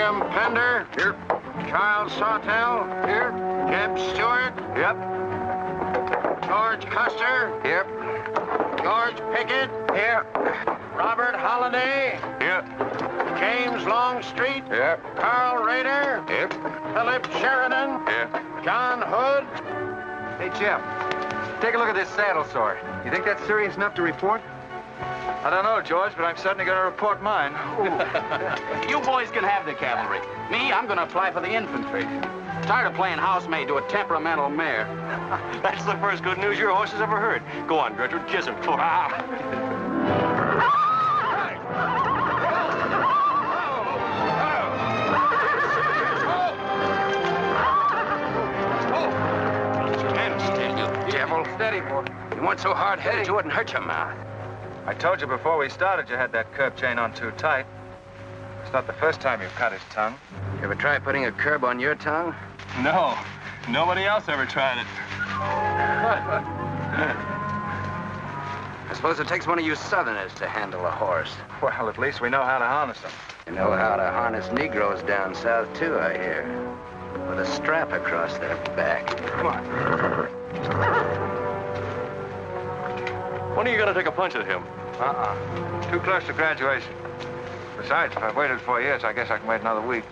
William Pender. Here. Charles Sawtell. Here. Jeb Stewart. Yep. George Custer. Here. George Pickett. Here. Robert Holliday. Here. James Longstreet. Here. Carl Rader. Here. Philip Sheridan. Here. John Hood. Hey, Jim. Take a look at this saddle sore. You think that's serious enough to report? I don't know, George, but I'm certainly going to report mine. You boys can have the cavalry. Me, I'm going to apply for the infantry. Tired of playing housemaid to a temperamental mare. That's the first good news your horse has ever heard. Go on, Gertrude, kiss him. Devil. Steady, boy. You weren't so hard-headed, you wouldn't hurt your mouth. I told you before we started you had that curb chain on too tight. It's not the first time you've cut his tongue. You ever try putting a curb on your tongue? No. Nobody else ever tried it. I suppose it takes one of you Southerners to handle a horse. Well, at least we know how to harness them. You know how to harness Negroes down south, too, I hear. With a strap across their back. Come on. When are you going to take a punch at him? Too close to graduation. Besides, if I've waited 4 years, I guess I can wait another week.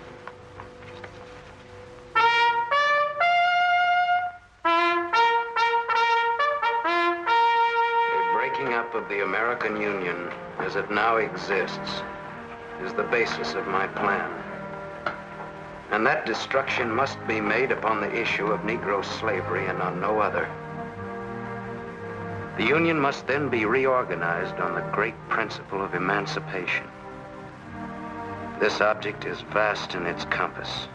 The breaking up of the American Union, as it now exists, is the basis of my plan. And that destruction must be made upon the issue of Negro slavery and on no other. The Union must then be reorganized on the great principle of emancipation. This object is vast in its compass,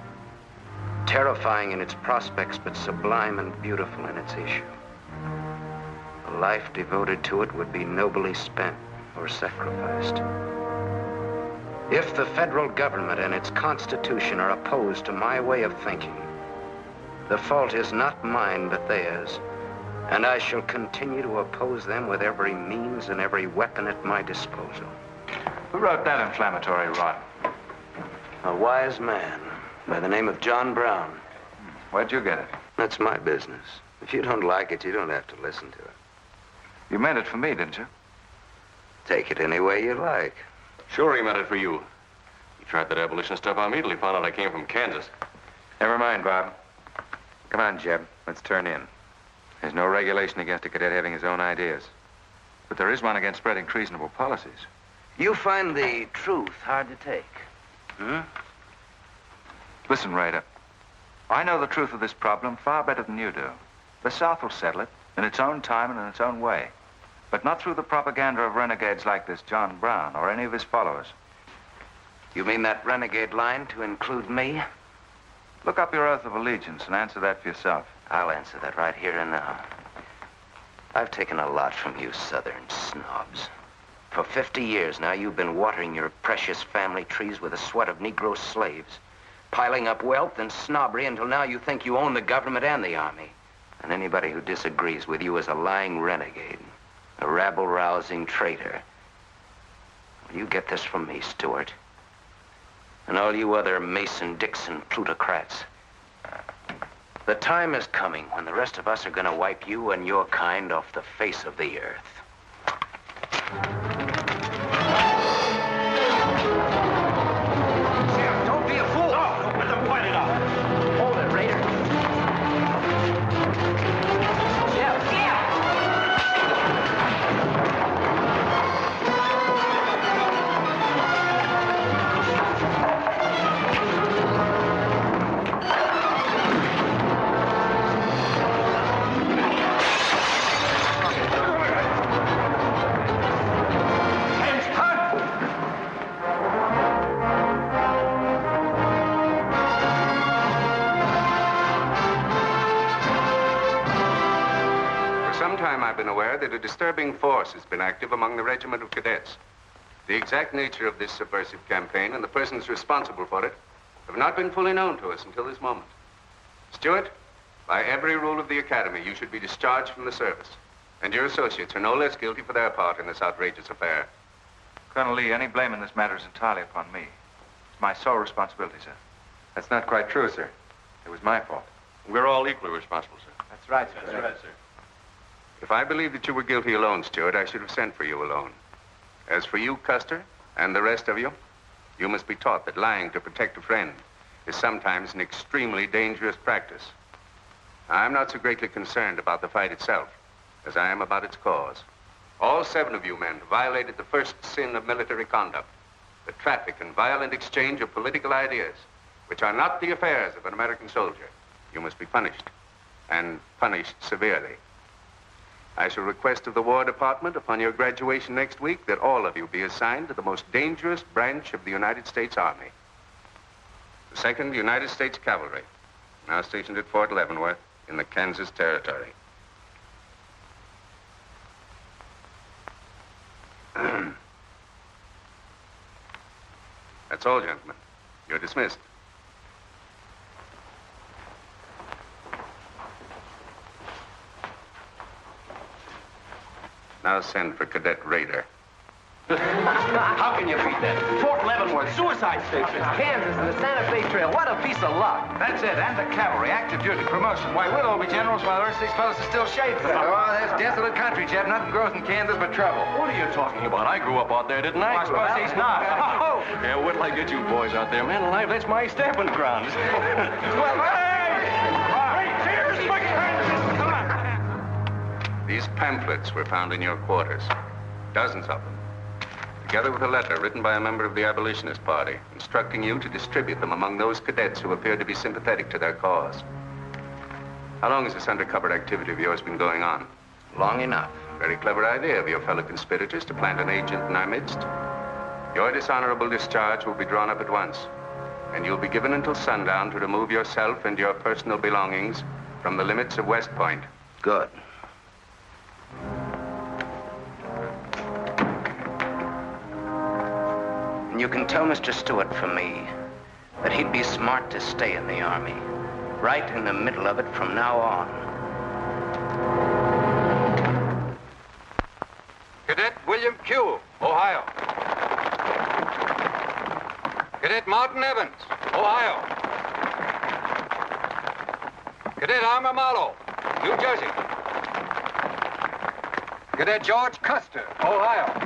terrifying in its prospects, but sublime and beautiful in its issue. A life devoted to it would be nobly spent or sacrificed. If the federal government and its constitution are opposed to my way of thinking, the fault is not mine, but theirs. And I shall continue to oppose them with every means and every weapon at my disposal. Who wrote that inflammatory rot? A wise man by the name of John Brown. Where'd you get it? That's my business. If you don't like it, you don't have to listen to it. You meant it for me, didn't you? Take it any way you like. Sure he meant it for you. He tried that abolition stuff on me till he found out I came from Kansas. Never mind, Bob. Come on, Jeb. Let's turn in. There's no regulation against a cadet having his own ideas. But there is one against spreading treasonable policies. You find the truth hard to take, hmm? Listen, Raider. I know the truth of this problem far better than you do. The South will settle it in its own time and in its own way. But not through the propaganda of renegades like this John Brown or any of his followers. You mean that renegade line to include me? Look up your oath of allegiance and answer that for yourself. I'll answer that right here and now. I've taken a lot from you Southern snobs. For 50 years now, you've been watering your precious family trees with the sweat of Negro slaves, piling up wealth and snobbery until now you think you own the government and the army. And anybody who disagrees with you is a lying renegade, a rabble-rousing traitor. Well, you get this from me, Stewart. And all you other Mason-Dixon plutocrats. The time is coming when the rest of us are going to wipe you and your kind off the face of the earth. Jim, don't be a fool. No, let them fight it out. Hold it, Raider. I've been aware that a disturbing force has been active among the regiment of cadets. The exact nature of this subversive campaign and the persons responsible for it have not been fully known to us until this moment. Stewart, by every rule of the academy, you should be discharged from the service. And your associates are no less guilty for their part in this outrageous affair. Colonel Lee, any blame in this matter is entirely upon me. It's my sole responsibility, sir. That's not quite true, sir. It was my fault. We're all equally responsible, sir. That's right, sir. That's right, sir. If I believed that you were guilty alone, Stewart, I should have sent for you alone. As for you, Custer, and the rest of you, you must be taught that lying to protect a friend is sometimes an extremely dangerous practice. I'm not so greatly concerned about the fight itself as I am about its cause. All 7 of you men violated the first sin of military conduct, the traffic and violent exchange of political ideas, which are not the affairs of an American soldier. You must be punished, and punished severely. I shall request of the War Department upon your graduation next week that all of you be assigned to the most dangerous branch of the United States Army. The 2nd United States Cavalry, now stationed at Fort Leavenworth in the Kansas Territory. That's all, gentlemen. You're dismissed. Now send for Cadet Raider. How can you beat that? Fort Leavenworth, suicide station, Kansas, and the Santa Fe Trail. What a piece of luck. That's it, and the cavalry, active duty, promotion. Why, we'll all be generals while the rest of these fellows are still shadeful. Oh, that's desolate country, Jeff. Nothing grows in Kansas but trouble. What are you talking about? I grew up out there, didn't I? I suppose he's not. Oh, yeah, wait till I get you boys out there. Man alive, that's my stamping grounds. Well, hey! Cheers, my Kansas! Come on! These pamphlets were found in your quarters. Dozens of them. Together with a letter written by a member of the Abolitionist Party, instructing you to distribute them among those cadets who appeared to be sympathetic to their cause. How long has this undercover activity of yours been going on? Long enough. Very clever idea of your fellow conspirators to plant an agent in our midst. Your dishonorable discharge will be drawn up at once, and you'll be given until sundown to remove yourself and your personal belongings from the limits of West Point. Good. And you can tell Mr. Stewart from me that he'd be smart to stay in the Army, right in the middle of it from now on. Cadet William Q., Ohio. Cadet Martin Evans, Ohio. Cadet Armour Marlowe, New Jersey. Cadet George Custer, Ohio.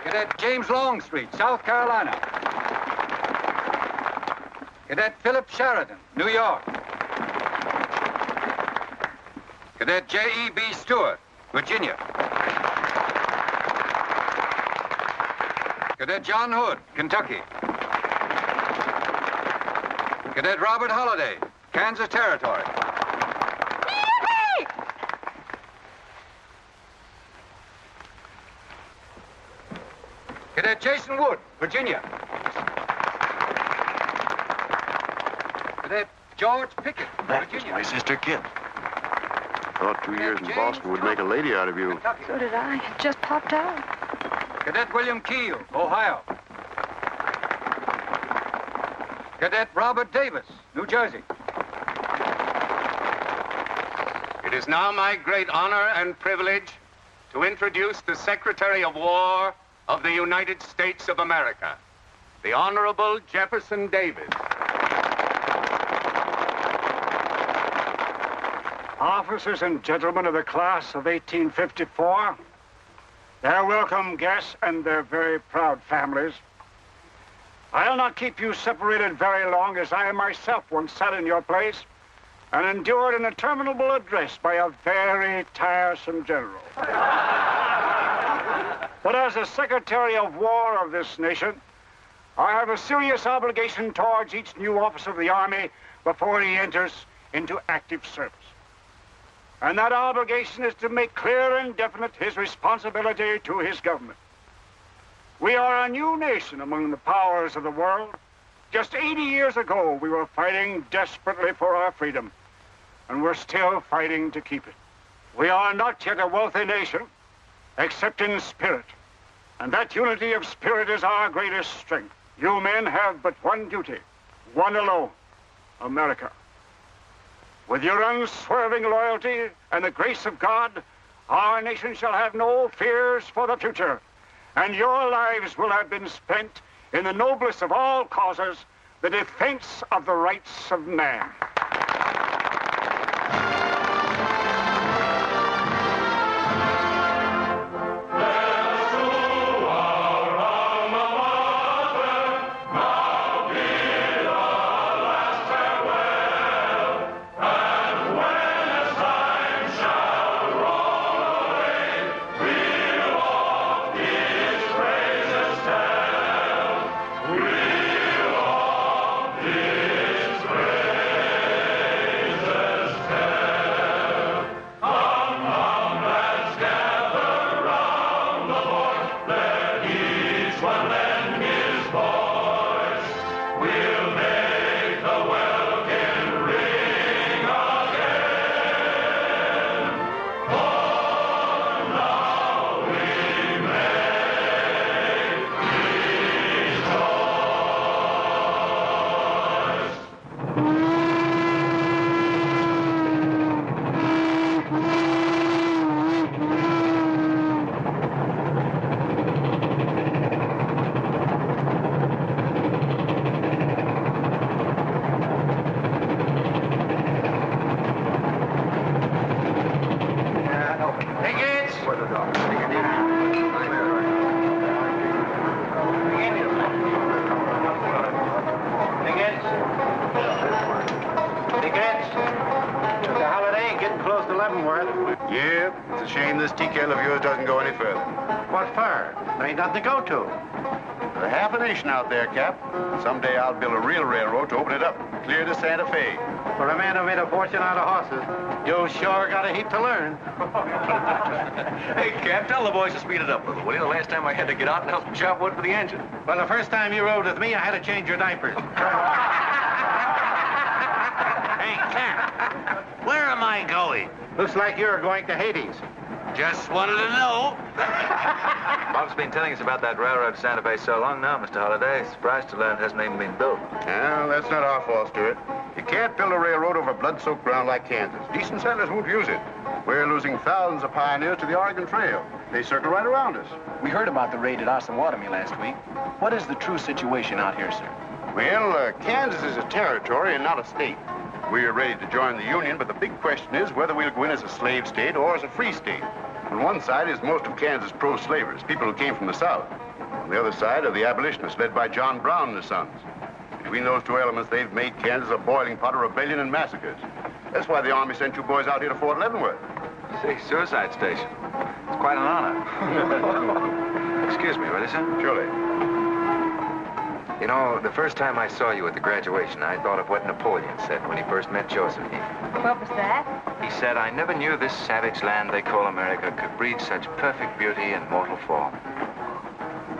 Cadet James Longstreet, South Carolina. Cadet Philip Sheridan, New York. Cadet J.E.B. Stewart, Virginia. Cadet John Hood, Kentucky. Cadet Robert Holliday, Kansas Territory. Cadet Jason Wood, Virginia. Cadet George Pickett, Virginia. My sister Kit. Thought 2 years in Boston would make a lady out of you. Kentucky. So did I. It just popped out. Cadet William Keel, Ohio. Cadet Robert Davis, New Jersey. It is now my great honor and privilege to introduce the Secretary of War of the United States of America, the Honorable Jefferson Davis. Officers and gentlemen of the class of 1854, their welcome guests and their very proud families, I'll not keep you separated very long, as I myself once sat in your place and endured an interminable address by a very tiresome general. But as the Secretary of War of this nation, I have a serious obligation towards each new officer of the Army before he enters into active service. And that obligation is to make clear and definite his responsibility to his government. We are a new nation among the powers of the world. Just 80 years ago, we were fighting desperately for our freedom, and we're still fighting to keep it. We are not yet a wealthy nation, except in spirit, and that unity of spirit is our greatest strength. You men have but one duty, one alone, America. With your unswerving loyalty and the grace of God, our nation shall have no fears for the future, and your lives will have been spent in the noblest of all causes, the defense of the rights of man. Yep, it's a shame this tea kettle of yours doesn't go any further. What for? There ain't nothing to go to. There's half a nation out there, Cap. Someday I'll build a real railroad to open it up, clear to Santa Fe. For a man who made a fortune out of horses, you sure got a heap to learn. Hey, Cap, tell the boys to speed it up a little, will you? The last time I had to get out and help them chop wood for the engine. Well, the first time you rode with me, I had to change your diapers. Hey, Cap, where am I going? Looks like you're going to Hades. Just wanted to know. Bob's been telling us about that railroad to Santa Fe so long now, Mr. Holliday. Surprised to learn it hasn't even been built. Well, that's not our fault, Stuart. You can't build a railroad over blood-soaked ground like Kansas. Decent settlers won't use it. We're losing thousands of pioneers to the Oregon Trail. They circle right around us. We heard about the raid at Osawatomie last week. What is the true situation out here, sir? Well, Kansas is a territory and not a state. We're ready to join the Union, but the big question is whether we'll go in as a slave state or as a free state. On one side is most of Kansas pro-slavers, people who came from the South. On the other side are the abolitionists led by John Brown and his sons. Between those two elements, they've made Kansas a boiling pot of rebellion and massacres. That's why the Army sent you boys out here to Fort Leavenworth. See, suicide station. It's quite an honor. Excuse me, will you, sir? Surely. You know, the first time I saw you at the graduation, I thought of what Napoleon said when he first met Josephine. What was that? He said, I never knew this savage land they call America could breed such perfect beauty and mortal form.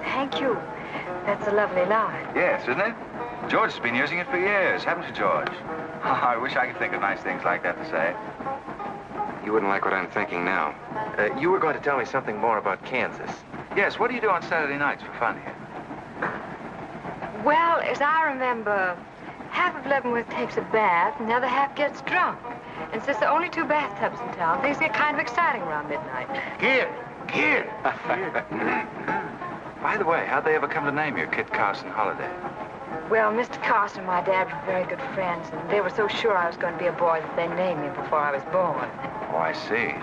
Thank you. That's a lovely line. Yes, isn't it? George has been using it for years, haven't you, George? I wish I could think of nice things like that to say. You wouldn't like what I'm thinking now. You were going to tell me something more about Kansas. Yes, what do you do on Saturday nights for fun here? Well, as I remember, half of Leavenworth takes a bath and the other half gets drunk. And since there are only 2 bathtubs in town, things get kind of exciting around midnight. Kid! By the way, how'd they ever come to name you Kit Carson Holliday? Well, Mr. Carson and my dad were very good friends, and they were so sure I was going to be a boy that they named me before I was born. Oh, I see.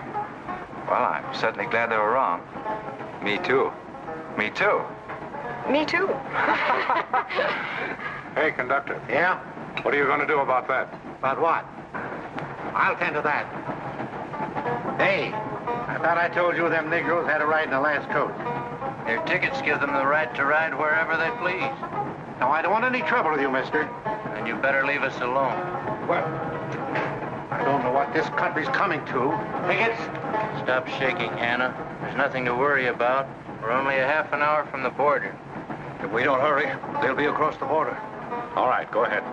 Well, I'm certainly glad they were wrong. Me too. Me too. Me too. Hey, conductor. Yeah? What are you going to do about that? About what? I'll tend to that. Hey, I thought I told you them Negroes had a right in the last coach. Their tickets give them the right to ride wherever they please. Now, I don't want any trouble with you, mister. And you better leave us alone. Well, I don't know what this country's coming to. Tickets? Stop shaking, Hannah. There's nothing to worry about. We're only a half an hour from the border. If we don't hurry, they'll be across the border. All right, go ahead.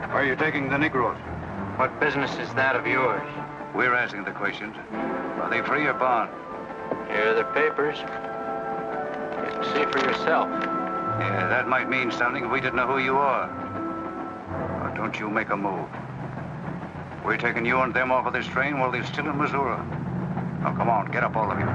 Where are you taking the Negroes? What business is that of yours? We're asking the questions. Are they free or bond? Here are the papers. You can see for yourself. Yeah, that might mean something if we didn't know who you are. Or Don't you make a move. We're taking you and them off of this train while they're still in Missouri. Now, come on, get up, all of you.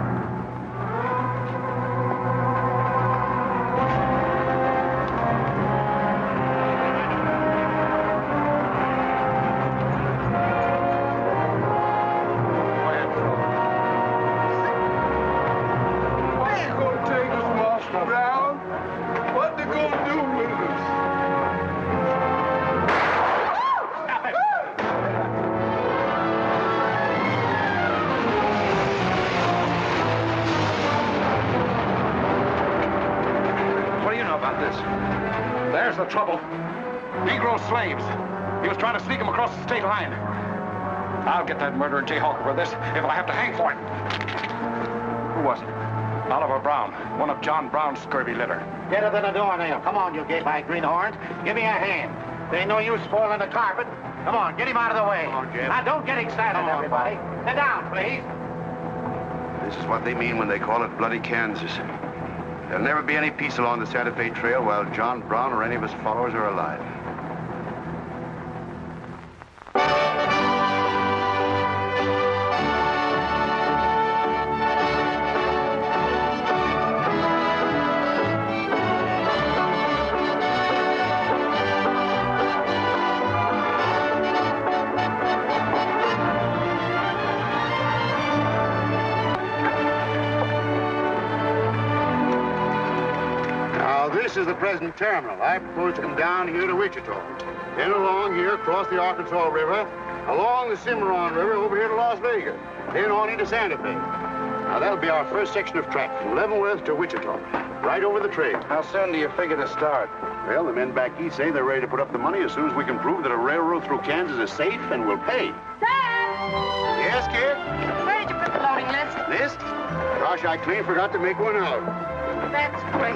There's the trouble. Negro slaves. He was trying to sneak them across the state line. I'll get that murdering Jayhawk over this if I have to hang for it. Who was it? Oliver Brown, one of John Brown's scurvy litter. Get her to the door, Neil. Come on, you gay-eyed greenhorns. Give me a hand. There ain't no use spoiling the carpet. Come on, get him out of the way. Come on, Jim. Now, don't get excited, everybody. Sit down, please. This is what they mean when they call it bloody Kansas. There'll never be any peace along the Santa Fe Trail while John Brown or any of his followers are alive. This is the present terminal. I propose to come down here to Wichita, then along here, across the Arkansas River, along the Cimarron River, over here to Las Vegas, then on into Santa Fe. Now, that'll be our first section of track from Leavenworth to Wichita, right over the trail. How soon do you figure to start? Well, the men back east say they're ready to put up the money as soon as we can prove that a railroad through Kansas is safe and will pay. Dad! Yes, kid? Where did you put the loading list? List? Gosh, I clean forgot to make one out. That's great.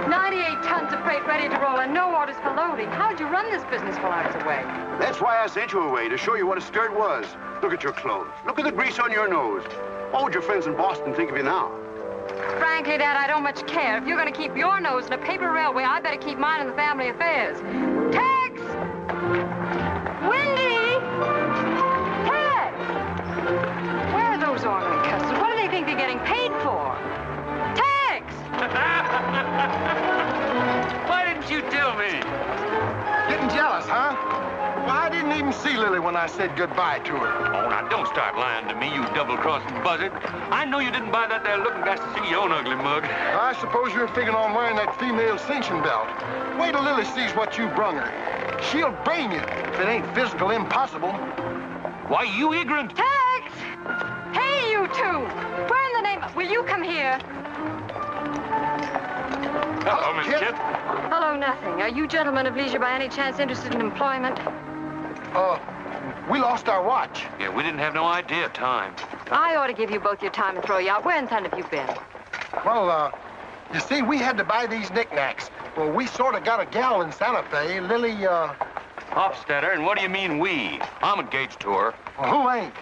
98 tons of freight ready to roll and no orders for loading. How'd you run this business while I was away? That's why I sent you away, to show you what a skirt was. Look at your clothes. Look at the grease on your nose. What would your friends in Boston think of you now? Frankly, Dad, I don't much care. If you're going to keep your nose in a paper railway, I better keep mine in the family affairs. Tex! Wendy! Tex! Where are those ornery customers? What do they think they're getting paid for? Tex! Why didn't you tell me? Getting jealous, huh? Well, I didn't even see Lily when I said goodbye to her. Oh, now don't start lying to me, you double-crossing buzzard. I know you didn't buy that there looking glass to see your own ugly mug. I suppose you're figuring on wearing that female cinching belt. Wait till Lily sees what you brung her. She'll brain you if it ain't physical impossible. Why, you ignorant. Tex! Hey, you two! Where in the name of... Will you come here? Hello, Miss Kit. Hello, nothing. Are you gentlemen of leisure by any chance interested in employment? We lost our watch. Yeah, we didn't have no idea of time. I ought to give you both your time and throw you out. Where in thunder have you been? Well, you see, we had to buy these knickknacks. Well, we sort of got a gal in Santa Fe, Lily, Hofstadter, and what do you mean we? I'm engaged to her. Well, who ain't?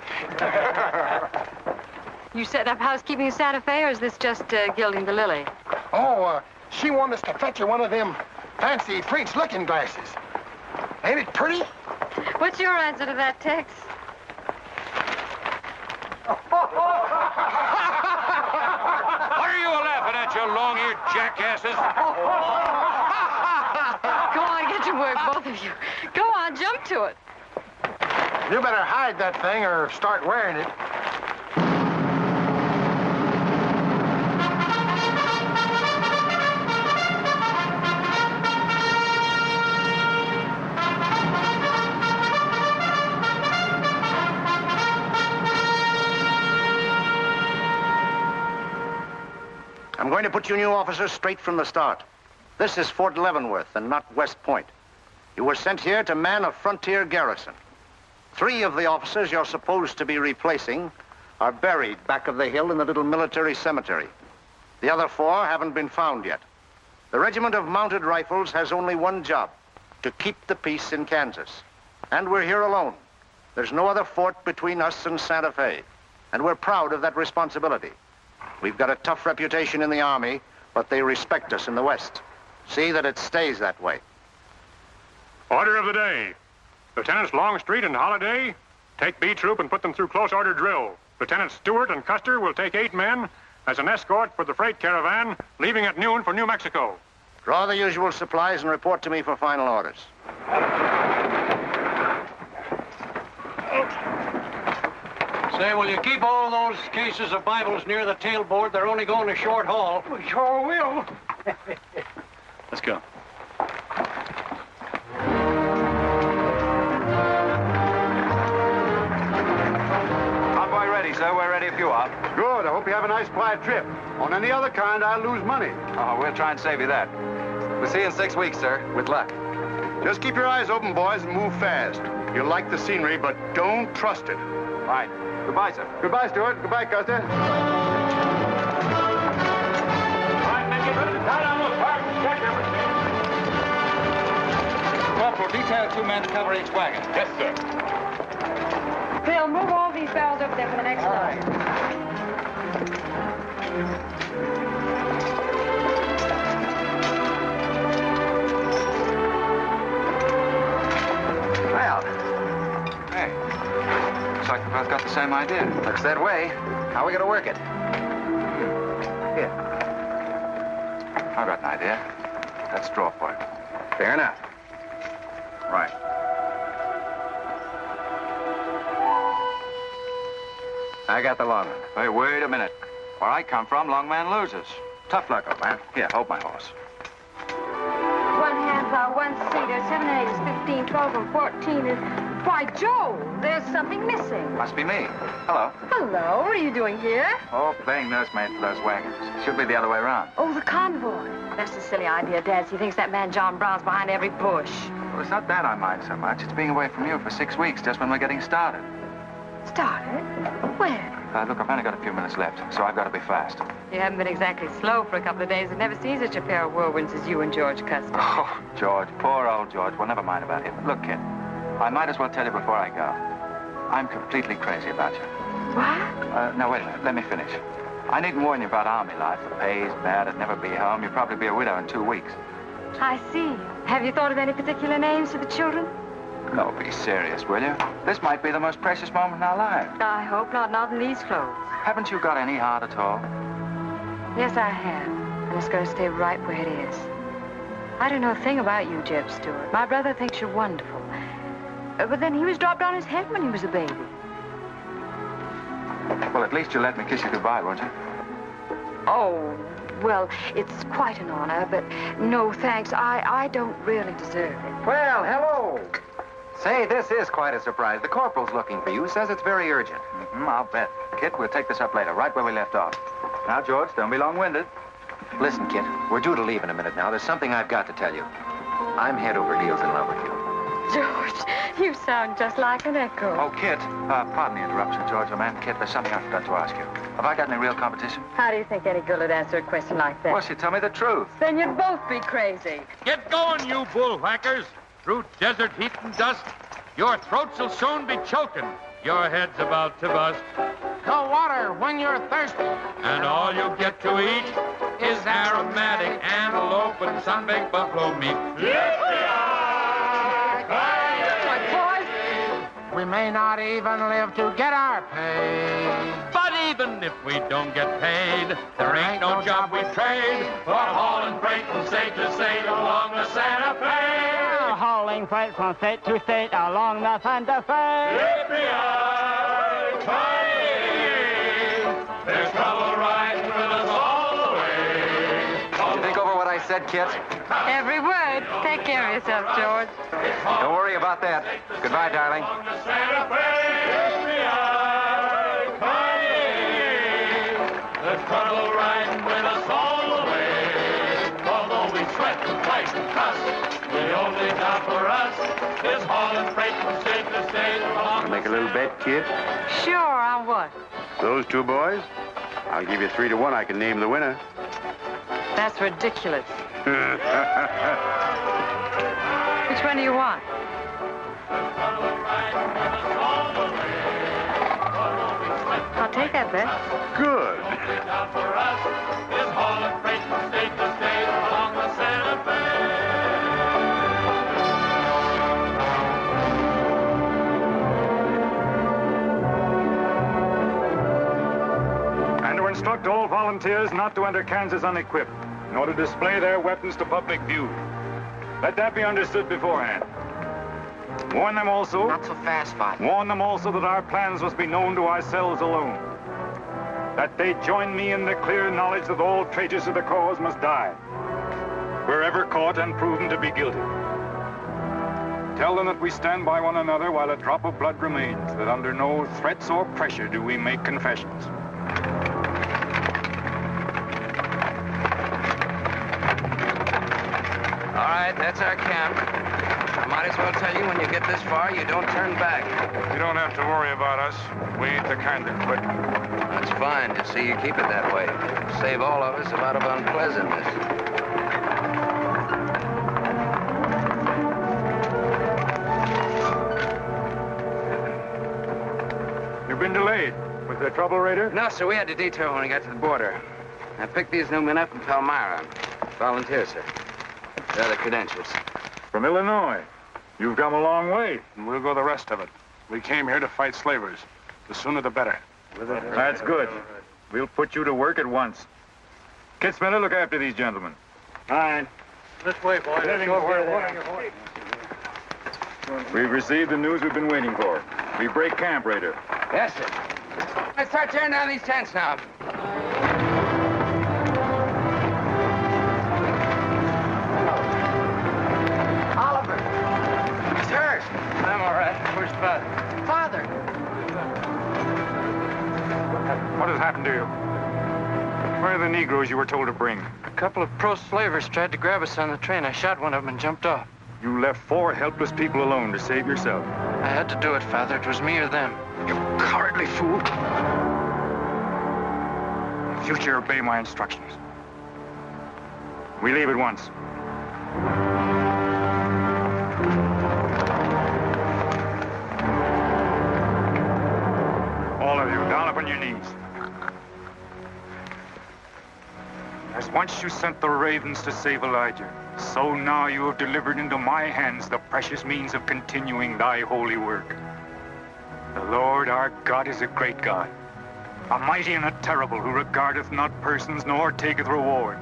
You setting up housekeeping in Santa Fe, or is this just gilding the lily? Oh, she wanted us to fetch her one of them fancy French looking glasses. Ain't it pretty? What's your answer to that, Tex? What are you laughing at, you long-eared jackasses? Go on, get to work, both of you. Go on, jump to it. You better hide that thing or start wearing it. I'm going to put you new officers straight from the start. This is Fort Leavenworth and not West Point. You were sent here to man a frontier garrison. 3 of the officers you're supposed to be replacing are buried back of the hill in the little military cemetery. The other 4 haven't been found yet. The Regiment of Mounted Rifles has only one job, to keep the peace in Kansas. And we're here alone. There's no other fort between us and Santa Fe. And we're proud of that responsibility. We've got a tough reputation in the Army, but they respect us in the West. See that it stays that way. Order of the day. Lieutenants Longstreet and Holliday, take B Troop and put them through close order drill. Lieutenants Stewart and Custer will take 8 men as an escort for the freight caravan leaving at noon for New Mexico. Draw the usual supplies and report to me for final orders. Say, will you keep all those cases of Bibles near the tailboard? They're only going a short haul. We sure will. Let's go. Convoy ready, sir. We're ready if you are. Good. I hope you have a nice quiet trip. On any other kind, I'll lose money. Oh, we'll try and save you that. We'll see you in 6 weeks, sir. With luck. Just keep your eyes open, boys, and move fast. You'll like the scenery, but don't trust it. Right. Goodbye, sir. Goodbye, Stuart. Goodbye, Custer. All right, men, get ready to tie down those parts and check everything. Corporal, detail 2 men to cover each wagon. Yes, sir. Bill, move all these barrels over there for the next load. Well, Hey. Looks like we both got the same idea. looks that way. How are we going to work it? Here. I've got an idea. Let's draw for it. Fair enough. Right. I got the long one. Hey, wait a minute. Where I come from, long man loses. Tough luck, old man. Here, hold my horse. 1 hand plow, 1 seater, 7 and 8 is 15, 12 and 14 is... Why, Joe, there's something missing. Must be me. Hello. Hello, what are you doing here? Oh, playing nursemaid for those wagons. Should be the other way around. Oh, the convoy. That's a silly idea, Dad. He thinks that man John Brown's behind every bush. Well, it's not that I mind so much. It's being away from you for 6 weeks, just when we're getting started. Started? Where? Look, I've only got a few minutes left, so I've got to be fast. You haven't been exactly slow for a couple of days. I've never seen such a pair of whirlwinds as you and George Custer. Oh, George, poor old George. Well, never mind about him. Look, kid, I might as well tell you before I go. I'm completely crazy about you. What? No, wait a minute. Let me finish. I needn't warn you about army life. The pay's bad. I'd never be home. You'd probably be a widow in 2 weeks. I see. Have you thought of any particular names for the children? No, be serious, will you? This might be the most precious moment in our lives. I hope not, not in these clothes. Haven't you got any heart at all? Yes, I have. And it's going to stay right where it is. I don't know a thing about you, Jeb Stewart. My brother thinks you're wonderful. But then he was dropped on his head when he was a baby. Well, at least you'll let me kiss you goodbye, won't you? Oh, well, it's quite an honor, but no thanks. I don't really deserve it. Well, hello. Say, this is quite a surprise. The corporal's looking for you. Says it's very urgent. I'll bet. Kit, we'll take this up later, right where we left off. Now, George, don't be long-winded. Listen, Kit, we're due to leave in a minute now. There's something I've got to tell you. I'm head over heels in love with you. George, you sound just like an echo. Oh, Kit, pardon the interruption, George, old man. Kit, there's something I forgot to ask you. Have I got any real competition? How do you think any girl would answer a question like that? Well, she tell me the truth. Then you'd both be crazy. Get going, you bullwhackers. Through desert heat and dust, your throats will soon be choking. Your head's about to bust. No water when you're thirsty. And all you get to eat is aromatic antelope and sun-baked buffalo meat. We may not even live to get our pay. But even if we don't get paid, there ain't no job we trade for hauling freight from state to state along the Santa Fe. Hauling freight from state to state along the Santa Fe. There's trouble riding with us all the way. Did you think over what I said, Kit? Every word. Take care of yourself, George. Don't worry about that. Goodbye, darling. There's trouble riding with us all the way. Although we sweat and fight and cuss, the only job for us is hauling freight from state to state along. Make a little bet, kid? Sure, on what? Those 2 boys? I'll give you 3 to 1. I can name the winner. That's ridiculous. Which one do you want? I'll take that bet. Good. Job for us is hauling freight from state to state along the Santa Fe. instruct all volunteers not to enter Kansas unequipped, nor to display their weapons to public view. Let that be understood beforehand. Warn them also... Not so fast, Father. Warn them also that our plans must be known to ourselves alone. That they join me in the clear knowledge that all traitors to the cause must die, wherever caught and proven to be guilty. Tell them that we stand by one another while a drop of blood remains, that under no threats or pressure do we make confessions. All right, that's our camp. I might as well tell you when you get this far, you don't turn back. You don't have to worry about us. We ain't the kind that quit. That's fine to see you keep it that way. Save all of us a lot of unpleasantness. You've been delayed. Was there trouble, Raider? No, sir. We had to detour when we got to the border. I picked these new men up in Palmyra. Volunteer, sir. They're the credentials. From Illinois. You've come a long way. And we'll go the rest of it. We came here to fight slavers. The sooner the better. That's good. We'll put you to work at once. Kid Spiller, look after these gentlemen. Fine. This way, boys. We've received the news we've been waiting for. We break camp, Raider. Yes, sir. Let's start tearing down these tents now. Oliver. He's hurt. I'm all right. Where's Father? Father. What has happened to you? Where are the Negroes you were told to bring? A couple of pro-slavers tried to grab us on the train. I shot one of them and jumped off. You left 4 helpless people alone to save yourself. I had to do it, Father. It was me or them. You cowardly fool. In future, obey my instructions. We leave at once. All of you, down upon your knees. As once you sent the ravens to save Elijah, so now you have delivered into my hands the precious means of continuing thy holy work. The Lord our God is a great God, a mighty and a terrible, who regardeth not persons nor taketh reward.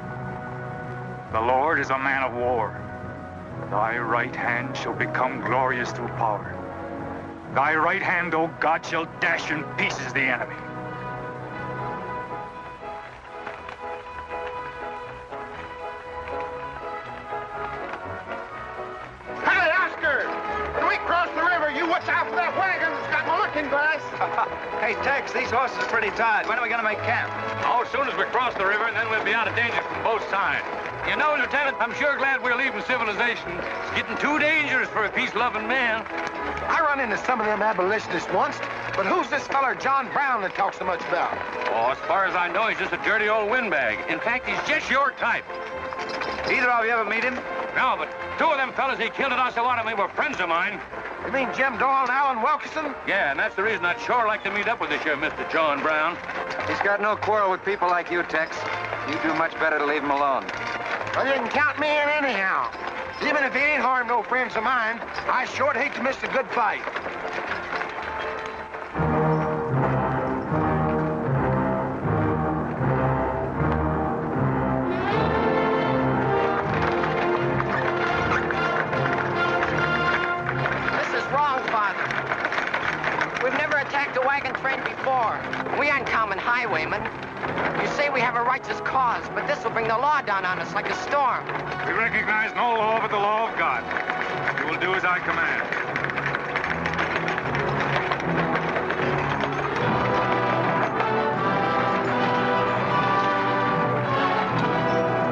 The Lord is a man of war. Thy right hand shall become glorious through power. Thy right hand, O God, shall dash in pieces the enemy. Hey, Oscar! When we cross the river, you watch out for that wagon that's got my looking glass. Hey, Tex, these horses are pretty tired. When are we going to make camp? Oh, as soon as we cross the river, and then we'll be out of danger from both sides. You know, Lieutenant, I'm sure glad we're leaving civilization. It's getting too dangerous for a peace-loving man. I run into some of them abolitionists once, but who's this feller John Brown that talks so much about? Oh, as far as I know, he's just a dirty old windbag. In fact, he's just your type. Either of you ever meet him? No, but 2 of them fellas he killed at Osawatomie were friends of mine. You mean Jim Doyle and Alan Wilkerson? Yeah, and that's the reason I'd sure like to meet up with this here Mr. John Brown. He's got no quarrel with people like you, Tex. You do much better to leave him alone. Well, you can count me in anyhow. Even if he ain't harmed no friends of mine, I sure hate to miss a good fight. This is wrong, Father. We've never attacked a wagon train before. We aren't common highwaymen. You say we have a righteous cause, but this will bring the law down on us like a storm. We recognize no law but the law of God. You will do as I command.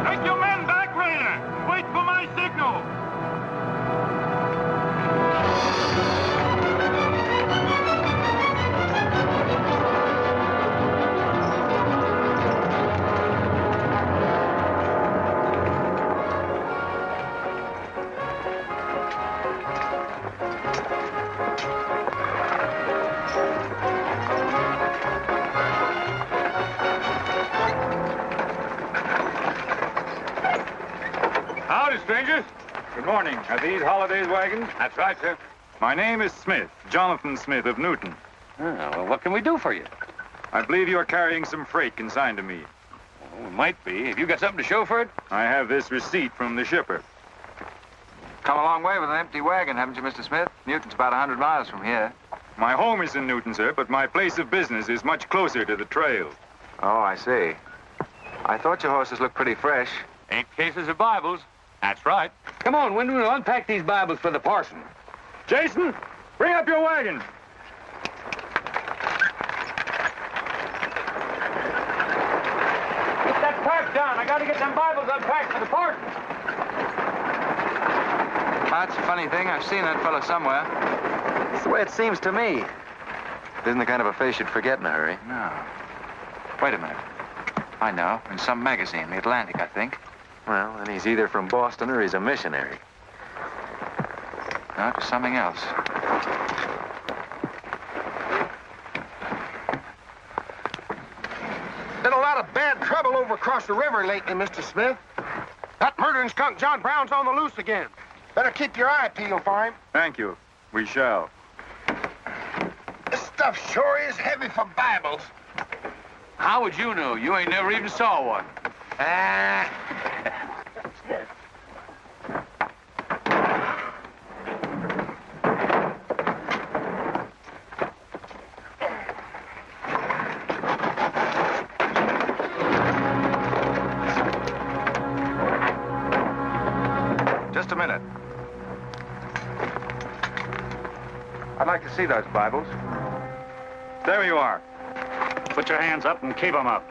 Take your men back, Raider. Wait for my signal. Howdy, strangers. Good morning. Are these Holiday's wagons? That's right, sir. My name is Smith, Jonathan Smith of Newton. Oh, well, what can we do for you? I believe you are carrying some freight consigned to me. Oh, it might be. Have you got something to show for it? I have this receipt from the shipper. Come a long way with an empty wagon, haven't you, Mr. Smith? Newton's about 100 miles from here. My home is in Newton, sir, but my place of business is much closer to the trail. Oh, I see. I thought your horses looked pretty fresh. Ain't cases of Bibles. That's right. Come on, Wyndham, we'll unpack these Bibles for the parson. Jason, bring up your wagon. Get that pack down. I gotta get them Bibles unpacked for the parson. That's a funny thing. I've seen that fellow somewhere. It's the way it seems to me. It isn't the kind of a face you'd forget in a hurry. No. Wait a minute. I know. In some magazine, The Atlantic, I think. Well, then he's either from Boston or he's a missionary. No, it was something else. Been a lot of bad trouble over across the river lately, Mr. Smith. That murdering skunk John Brown's on the loose again. Better keep your eye peeled for him. Thank you. We shall. This stuff sure is heavy for Bibles. How would you know? You ain't never even saw one. Just a minute. I'd like to see those Bibles. There you are. Put your hands up and keep them up.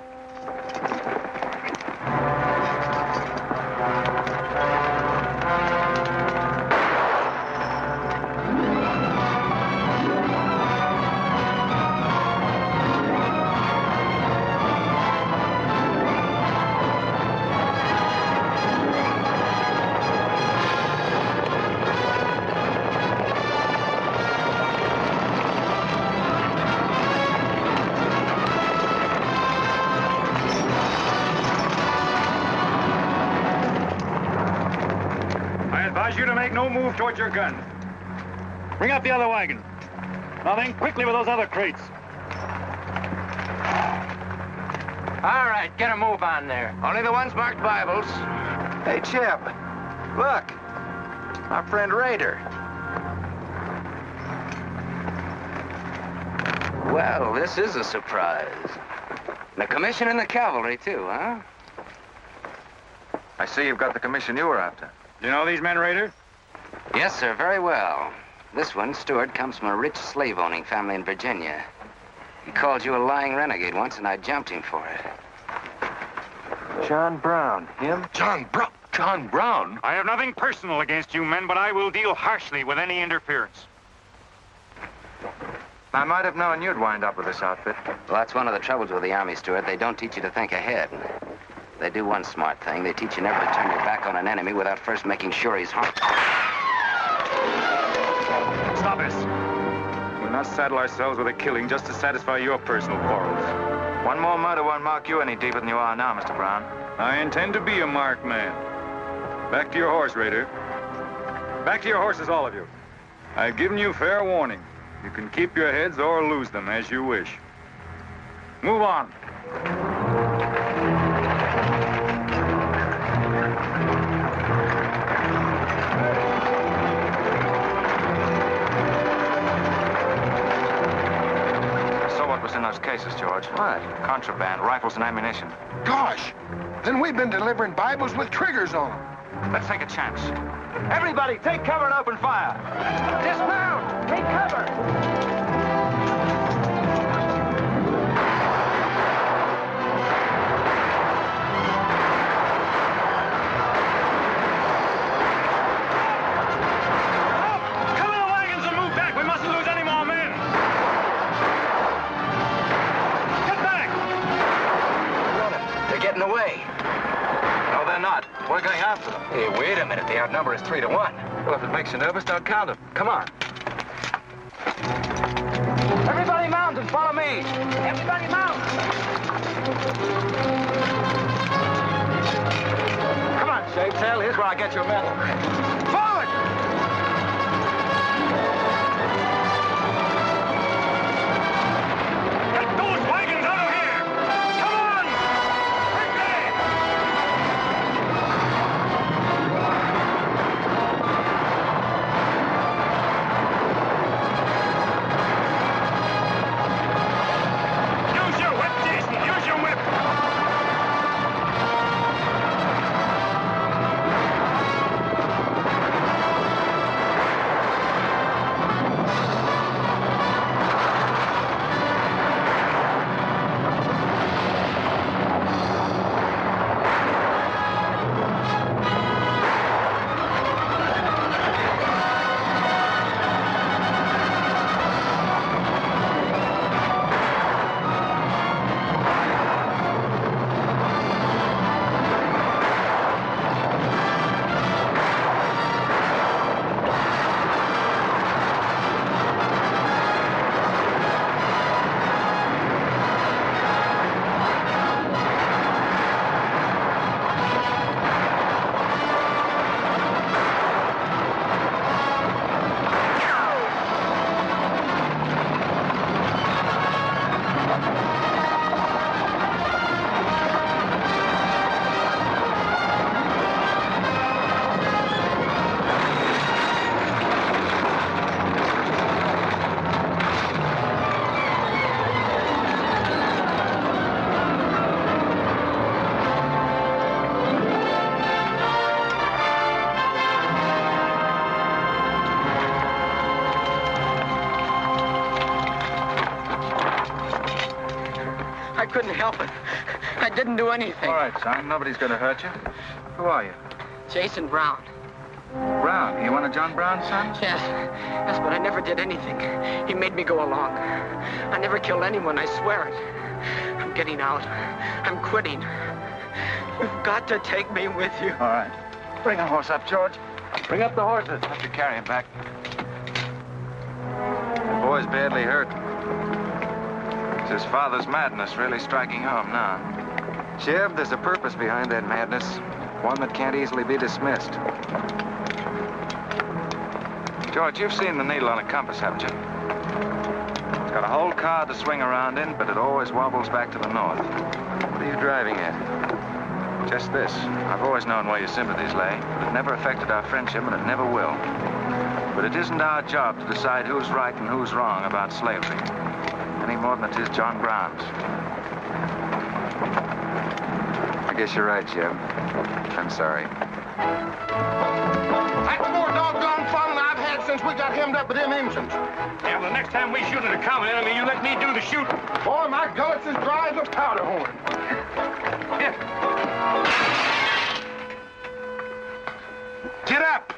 You to make no move towards your gun. Bring up the other wagon. Now then, quickly with those other crates. All right, get a move on there. Only the ones marked Bibles. Hey, Chip. Look. Our friend Raider. Well, this is a surprise. And a commission in the cavalry, too, huh? I see you've got the commission you were after. You know these men, Raider? Yes, sir, very well. This one, Stewart, comes from a rich slave-owning family in Virginia. He called you a lying renegade once, and I jumped him for it. John Brown. Him? John Brown. John Brown? I have nothing personal against you men, but I will deal harshly with any interference. I might have known you'd wind up with this outfit. Well, that's one of the troubles with the Army, Stewart. They don't teach you to think ahead. They do one smart thing. They teach you never to turn your back on an enemy without first making sure he's harmed. Stop this. We'll not saddle ourselves with a killing just to satisfy your personal quarrels. One more murder won't mark you any deeper than you are now, Mr. Brown. I intend to be a marked man. Back to your horse, Raider. Back to your horses, all of you. I've given you fair warning. You can keep your heads or lose them as you wish. Move on. In those cases, George. What? Contraband, rifles and ammunition. Gosh, then we've been delivering Bibles with triggers on them. Let's take a chance. Everybody, take cover and open fire. Dismount! Take cover! Cover the wagons and move back. We mustn't lose any more men. They're getting away. No, they're not. We're going after them. Hey, wait a minute. The outnumber is 3 to 1. Well, if it makes you nervous, don't count them. Come on. Everybody mount and follow me. Everybody mount. Come on, Shapetail. Here's where I get your medal. Forward! Get those wagons out couldn't help it. I didn't do anything. All right, son. Nobody's going to hurt you. Who are you? Jason Brown. Brown. You one of John Brown's sons? Yes. Yes, but I never did anything. He made me go along. I never killed anyone, I swear it. I'm getting out. I'm quitting. You've got to take me with you. All right. Bring a horse up, George. Bring up the horses. Have to carry him back. The boy's badly hurt. It's his father's madness really striking home now. Chev, there's a purpose behind that madness. One that can't easily be dismissed. George, you've seen the needle on a compass, haven't you? It's got a whole car to swing around in, but it always wobbles back to the north. What are you driving at? Just this. I've always known where your sympathies lay, but it never affected our friendship, and it never will. But it isn't our job to decide who's right and who's wrong about slavery, any more than it is John Brown's. I guess you're right, Chev. I'm sorry. That's the more doggone fun I've had since we got hemmed up with them engines. Yeah, well, the next time we shoot at a common enemy, you let me do the shooting. Boy, my gullets as dry as a powder horn. Here. Get up!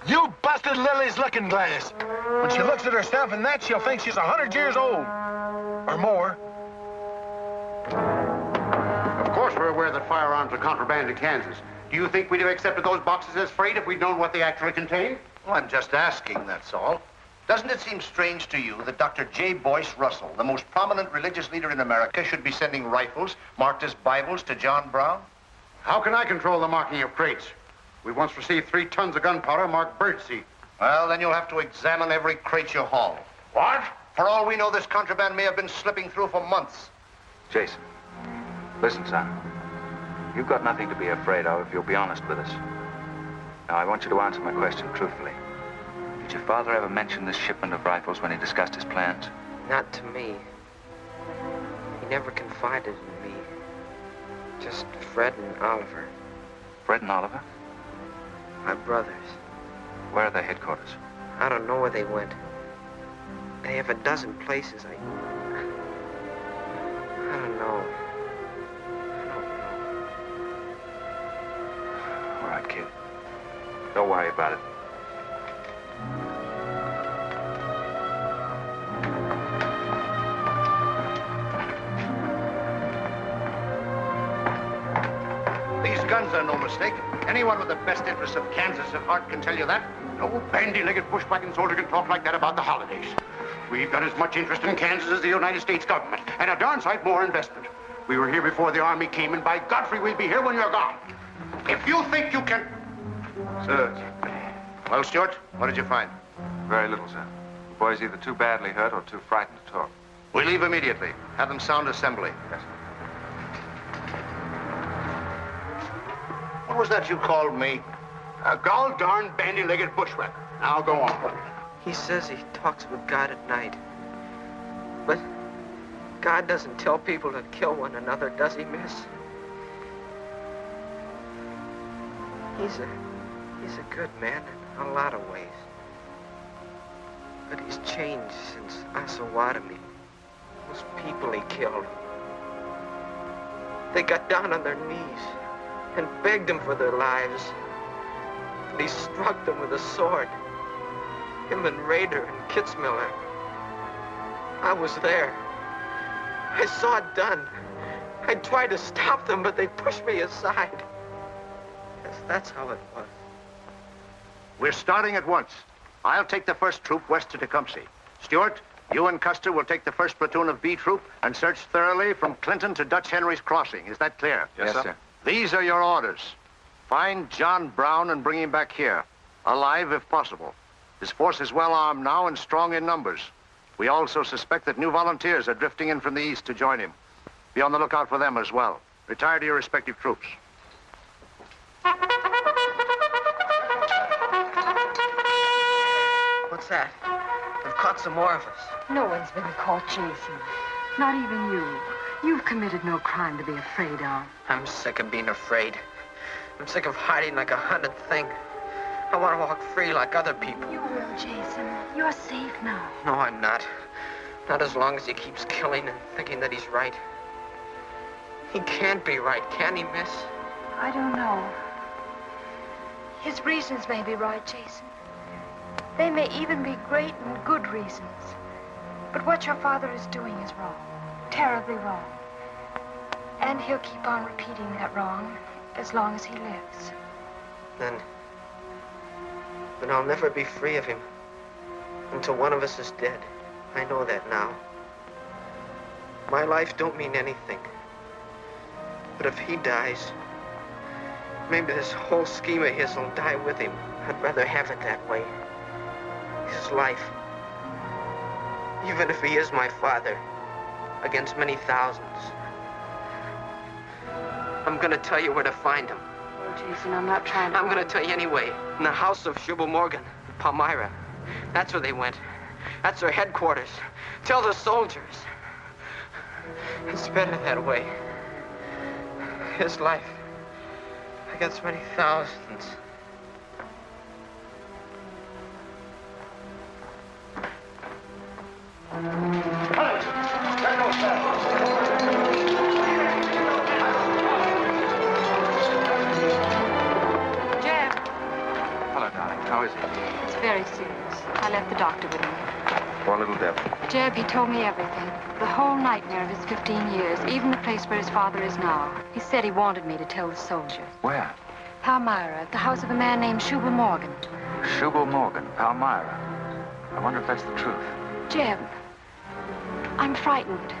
You busted Lily's looking glass. When she looks at herself in that, she'll think she's 100 years old. Or more. Of course we're aware that firearms are contraband in Kansas. Do you think we'd have accepted those boxes as freight if we'd known what they actually contained? Well, I'm just asking, that's all. Doesn't it seem strange to you that Dr. J. Boyce Russell, the most prominent religious leader in America, should be sending rifles marked as Bibles to John Brown? How can I control the marking of crates? We once received 3 tons of gunpowder marked birdseed. Well, then you'll have to examine every crate you haul. What? For all we know, this contraband may have been slipping through for months. Jason, listen, son. You've got nothing to be afraid of if you'll be honest with us. Now, I want you to answer my question truthfully. Did your father ever mention this shipment of rifles when he discussed his plans? Not to me. He never confided in me. Just Fred and Oliver. Fred and Oliver? My brothers. Where are their headquarters? I don't know where they went. They have a dozen places. I don't know. All right, kid. Don't worry about it. These guns are no mistake. Anyone with the best interests of Kansas at heart can tell you that. No bandy-legged bushwhacking soldier can talk like that about the holidays. We've got as much interest in Kansas as the United States government, and a darn sight more investment. We were here before the Army came, and by Godfrey, we'll be here when you're gone. If you think you can... Sir. Well, Stuart, what did you find? Very little, sir. The boy's either too badly hurt or too frightened to talk. We leave immediately. Have them sound assembly. Yes, sir. What was that you called me? A gall-darn bandy-legged bushwhacker. Now go on. He says he talks with God at night. But God doesn't tell people to kill one another, does he, miss? He's a good man in a lot of ways. But he's changed since Osawatomie. Those people he killed. They got down on their knees and begged him for their lives. And he struck them with a sword. Him and Rader and Kitzmiller. I was there. I saw it done. I tried to stop them, but they pushed me aside. Yes, that's how it was. We're starting at once. I'll take the first troop west to Tecumseh. Stuart, you and Custer will take the first platoon of B Troop and search thoroughly from Clinton to Dutch Henry's Crossing. Is that clear? Yes, sir. These are your orders. Find John Brown and bring him back here, alive if possible. His force is well armed now and strong in numbers. We also suspect that new volunteers are drifting in from the east to join him. Be on the lookout for them as well. Retire to your respective troops. What's that? They've caught some more of us. No one's been caught, Jason. Not even you. You've committed no crime to be afraid of. I'm sick of being afraid. I'm sick of hiding like a hunted thing. I want to walk free like other people. You will, Jason. You're safe now. No, I'm not. Not as long as he keeps killing and thinking that he's right. He can't be right, can he, miss? I don't know. His reasons may be right, Jason. They may even be great and good reasons. But what your father is doing is wrong. Terribly wrong. And he'll keep on repeating that wrong as long as he lives. Then I'll never be free of him until one of us is dead. I know that now. My life don't mean anything. But if he dies, maybe this whole scheme of his will die with him. I'd rather have it that way. His life. Even if he is my father, against many thousands. I'm gonna tell you where to find him. Oh, Jason, I'm not trying to... I'm gonna tell you anyway. In the house of Shubal Morgan, Palmyra. That's where they went. That's their headquarters. Tell the soldiers. It's better that way. His life against many thousands. Jeb. Hello, darling. How is he? It's very serious. I left the doctor with him. Poor little devil. Jeb, he told me everything. The whole nightmare of his 15 years, even the place where his father is now. He said he wanted me to tell the soldiers. Where? Palmyra, at the house of a man named Shubal Morgan. Shubal Morgan, Palmyra. I wonder if that's the truth. Jeb, I'm frightened.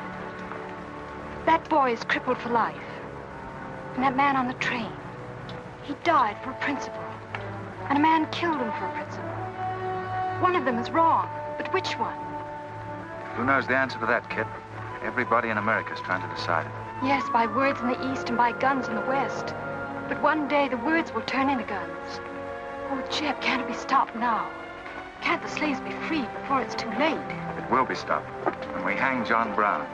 That boy is crippled for life. And that man on the train, he died for a principle. And a man killed him for a principle. One of them is wrong, but which one? Who knows the answer to that, kid? Everybody in America's trying to decide it. Yes, by words in the East and by guns in the West. But one day the words will turn into guns. Oh, Jeb, can't it be stopped now? Can't the slaves be freed before it's too late? It will be stopped when we hang John Brown.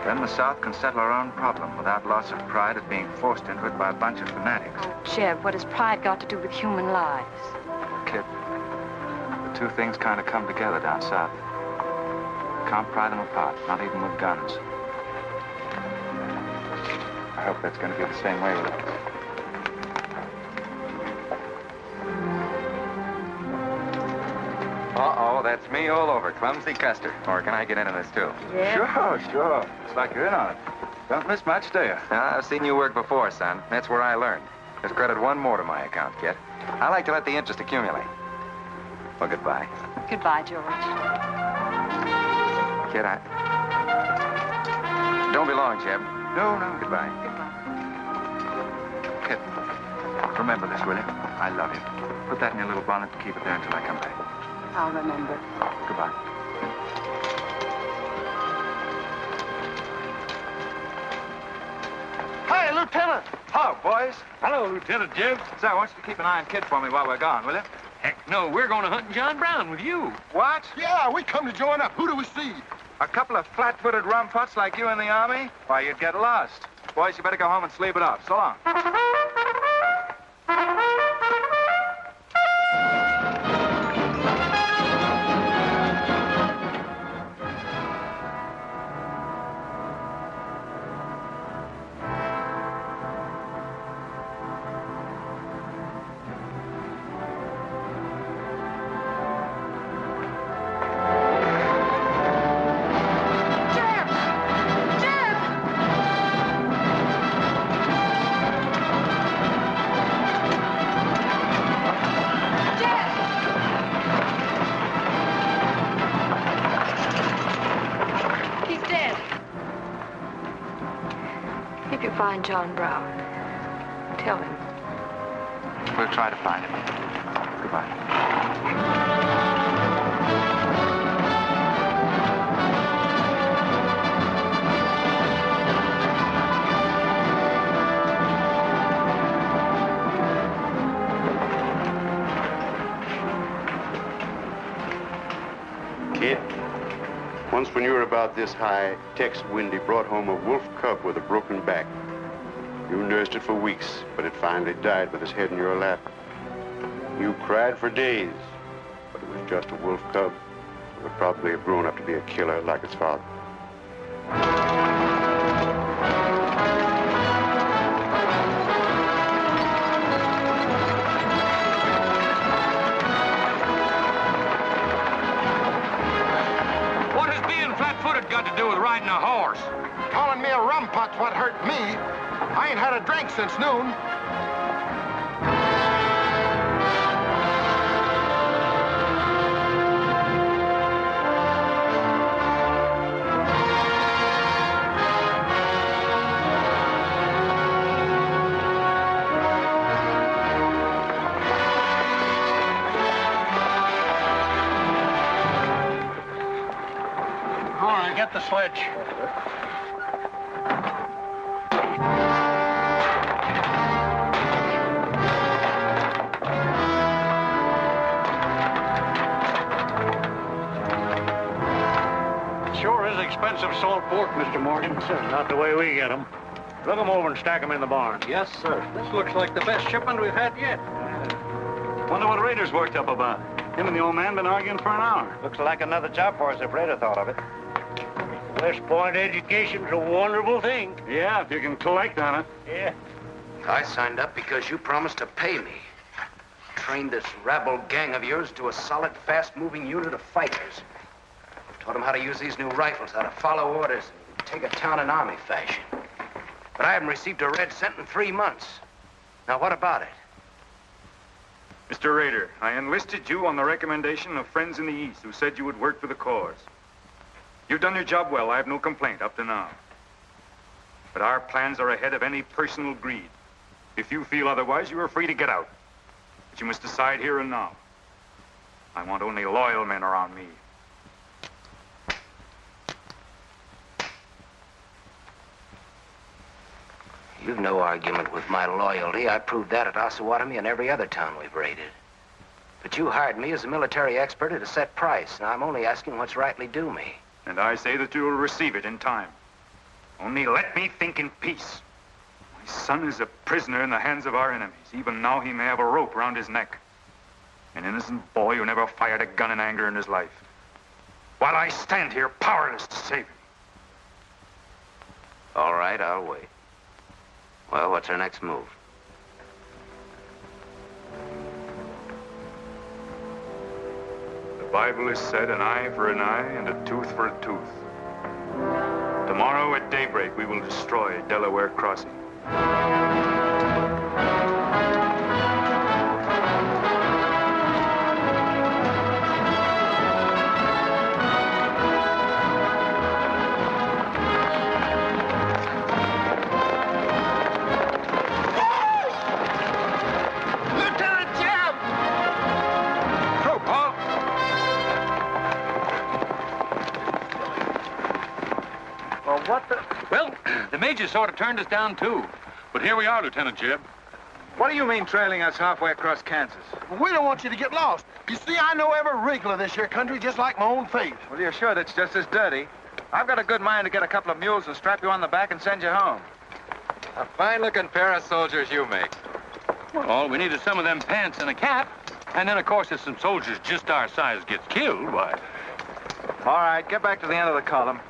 Then the South can settle our own problem without loss of pride at being forced into it by a bunch of fanatics. Oh, Jeb, what has pride got to do with human lives? Kid, the two things kind of come together down south. Can't pry them apart, not even with guns. I hope that's going to be the same way with us. Uh-oh, that's me all over, Clumsy Custer. Or can I get into this, too? Yeah. Sure. It's like you're in on it. Don't miss much, do you? I've seen you work before, son. That's where I learned. Just credit one more to my account, kid. I like to let the interest accumulate. Well, goodbye. Goodbye, George. Kid, don't be long, Jeb. No. Goodbye. Kid, remember this, will you? I love you. Put that in your little bonnet and keep it there until I come back. I'll remember. Goodbye. Hi, Lieutenant. Hello, boys. Hello, Lieutenant Jeb. Say, I want you to keep an eye on Kid for me while we're gone, will you? Heck no, we're going to hunt John Brown with you. What? Yeah, we come to join up. Who do we see? A couple of flat-footed rumpots like you in the Army? Why, you'd get lost. Boys, you better go home and sleep it off. So long. If you find John Brown, tell him. We'll try to find him. Goodbye. Kid, once when you were about this high, Tex Windy brought home a wolf cub with a broken back. You nursed it for weeks, but it finally died with its head in your lap. You cried for days, but it was just a wolf cub. would probably have grown up to be a killer like his father. What has being flat-footed got to do with riding a horse? Calling me a rumput's what hurt me. I ain't had a drink since noon. All right, get the sledge. Sure is expensive salt pork, Mr. Morgan. Not the way we get them. Look them over and stack them in the barn. Yes, sir. This looks like the best shipment we've had yet. Wonder what Rader's worked up about. Him and the old man been arguing for an hour. Looks like another job for us if Raider thought of it. West Point education's a wonderful thing. Yeah, if you can collect on it. Yeah. I signed up because you promised to pay me. Trained this rabble gang of yours to a solid, fast-moving unit of fighters. Taught them how to use these new rifles, how to follow orders, and take a town in army fashion. But I haven't received a red cent in 3 months. Now, what about it? Mr. Rader, I enlisted you on the recommendation of friends in the East who said you would work for the cause. You've done your job well. I have no complaint up to now. But our plans are ahead of any personal greed. If you feel otherwise, you are free to get out. But you must decide here and now. I want only loyal men around me. You've no argument with my loyalty. I proved that at Osawatomie and every other town we've raided. But you hired me as a military expert at a set price. Now I'm only asking what's rightly due me. And I say that you will receive it in time. Only let me think in peace. My son is a prisoner in the hands of our enemies. Even now he may have a rope around his neck. An innocent boy who never fired a gun in anger in his life. While I stand here powerless to save him. All right, I'll wait. Well, what's our next move? The Bible has said an eye for an eye and a tooth for a tooth. Tomorrow at daybreak, we will destroy Delaware Crossing. Well, the major sort of turned us down, too. But here we are, Lieutenant Jeb. What do you mean trailing us halfway across Kansas? We don't want you to get lost. You see, I know every wrinkle of this here country just like my own face. Well, you're sure that's just as dirty? I've got a good mind to get a couple of mules and strap you on the back and send you home. A fine-looking pair of soldiers you make. Well, all we need is some of them pants and a cap. And then, of course, if some soldiers just our size gets killed, why... All right, get back to the end of the column.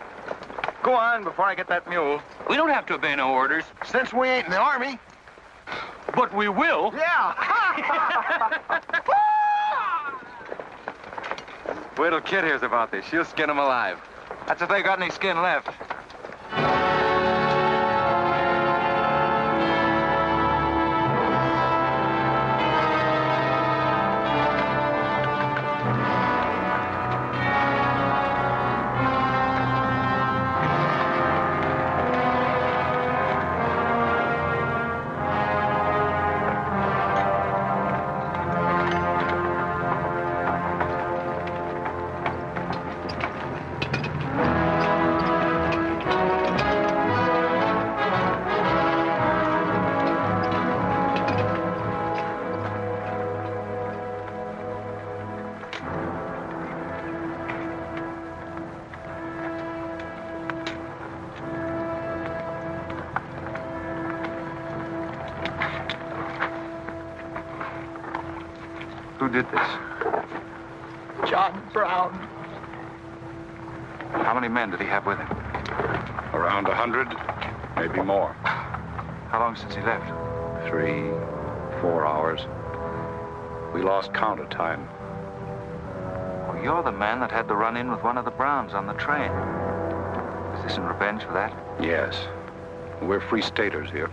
Go on before I get that mule. We don't have to obey no orders. Since we ain't in the army. But we will. Yeah. Wait till Kid hears about this. She'll skin him alive. That's if they got any skin left. Who did this? John Brown. How many men did he have with him? Around 100, maybe more. How long since he left? 3, 4 hours. We lost count of time. Well, you're the man that had the run-in with one of the Browns on the train. Is this in revenge for that? Yes. We're free staters here.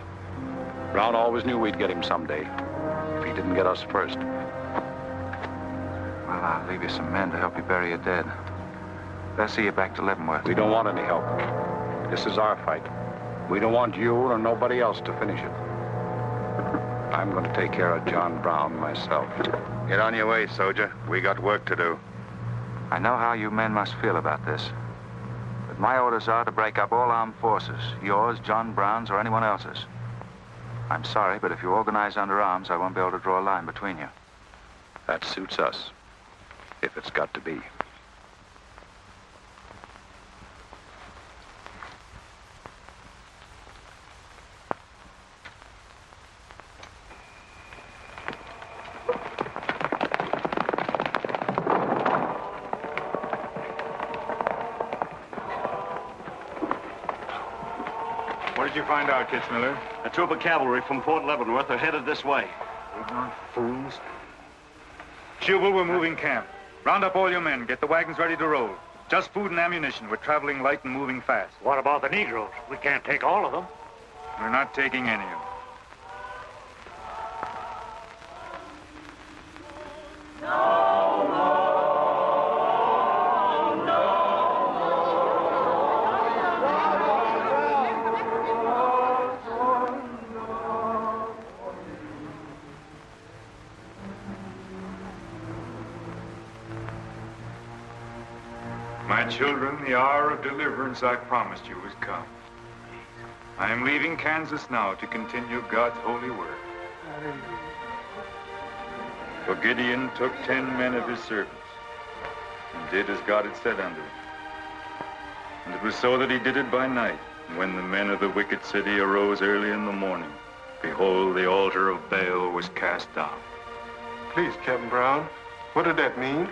Brown always knew we'd get him someday, if he didn't get us first. Well, I'll leave you some men to help you bury your dead. They'll see you back to Leavenworth. We don't want any help. This is our fight. We don't want you or nobody else to finish it. I'm going to take care of John Brown myself. Get on your way, soldier. We got work to do. I know how you men must feel about this. But my orders are to break up all armed forces. Yours, John Brown's, or anyone else's. I'm sorry, but if you organize under arms, I won't be able to draw a line between you. That suits us, if it's got to be. What did you find out, Kitzmiller? A troop of cavalry from Fort Leavenworth are headed this way. Ignorant fools. Jubal, we're moving camp. Round up all your men. Get the wagons ready to roll. Just food and ammunition. We're traveling light and moving fast. What about the Negroes? We can't take all of them. We're not taking any of them. My children, the hour of deliverance I promised you has come. I am leaving Kansas now to continue God's holy work. For Gideon took 10 men of his servants and did as God had said unto him. And it was so that he did it by night. And when the men of the wicked city arose early in the morning, behold, the altar of Baal was cast down. Please, Captain Brown, what did that mean?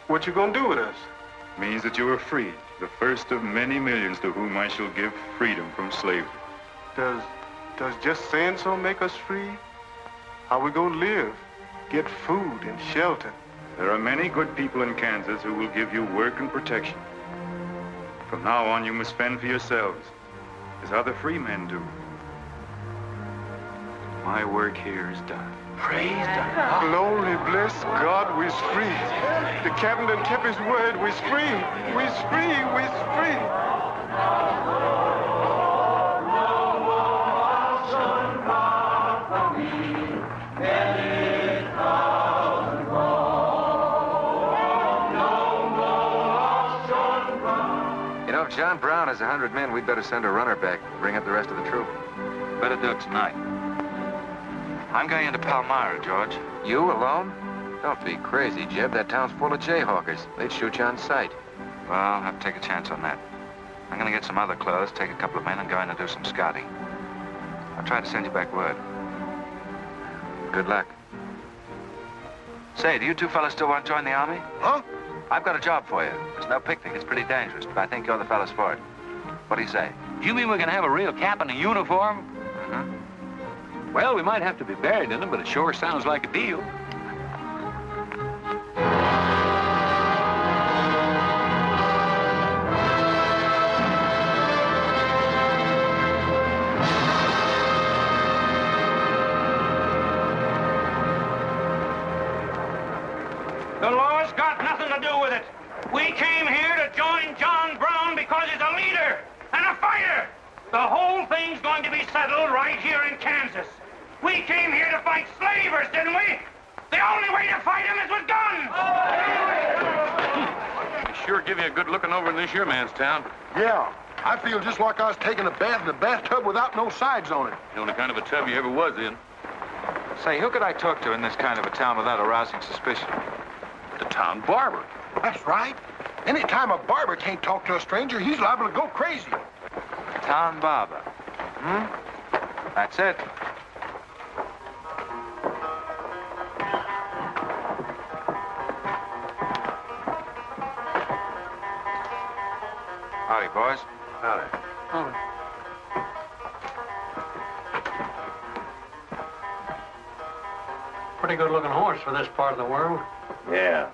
What you gonna do with us? Means that you are free, the first of many millions to whom I shall give freedom from slavery. Does just saying so make us free? How we gonna live? Get food and shelter? There are many good people in Kansas who will give you work and protection. From now on, you must fend for yourselves, as other free men do. My work here is done. Praise God. Glory, bless God, we's free. The captain done kept his word, we's free. We's free, we's free. You know, if John Brown has 100 men, we'd better send a runner back, bring up the rest of the troop. Better do it tonight. I'm going into Palmyra, George. You alone? Don't be crazy, Jeb. That town's full of jayhawkers. They'd shoot you on sight. Well, I'll have to take a chance on that. I'm going to get some other clothes, take a couple of men, and go in and do some scouting. I'll try to send you back word. Good luck. Say, do you two fellas still want to join the Army? Huh? I've got a job for you. There's no picnic. It's pretty dangerous, but I think you're the fellas for it. What do you say? You mean we're going to have a real cap and a uniform? Mm-hmm. Well, we might have to be buried in them, but it sure sounds like a deal. The law's got nothing to do with it. We came here to join John Brown because he's a leader and a fighter. The whole thing's going to be settled right here in Kansas. We came here to fight slavers, didn't we? The only way to fight them is with guns. They sure give you a good looking over in this here man's town. Yeah, I feel just like I was taking a bath in a bathtub without no sides on it. The only kind of a tub you ever was in. Say, who could I talk to in this kind of a town without arousing suspicion? The town barber. That's right. Anytime a barber can't talk to a stranger, he's liable to go crazy. Town barber. That's it. boys. Oh. Pretty good-looking horse for this part of the world. Yeah.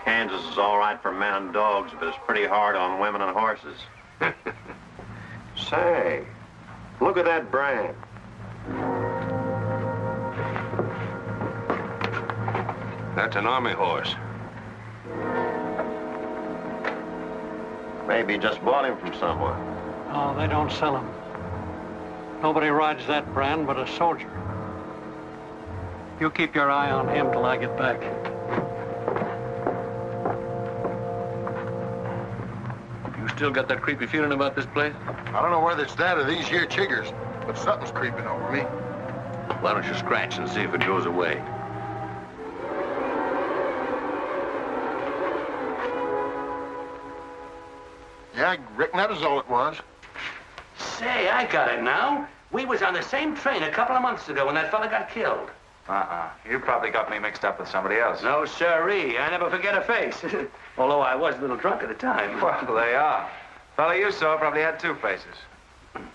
Kansas is all right for men and dogs, but it's pretty hard on women and horses. Say, look at that brand. That's an army horse. Maybe you just bought him from someone. Oh, they don't sell them. Nobody rides that brand but a soldier. You keep your eye on him till I get back. You still got that creepy feeling about this place? I don't know whether it's that or these here chiggers, but something's creeping over me. Why don't you scratch and see if it goes away? Yeah, I reckon that is all it was. Say, I got it now. We was on the same train a couple of months ago when that fella got killed. You probably got me mixed up with somebody else. No, sirree. I never forget a face. Although I was a little drunk at the time. Well, they are. Fella you saw probably had two faces.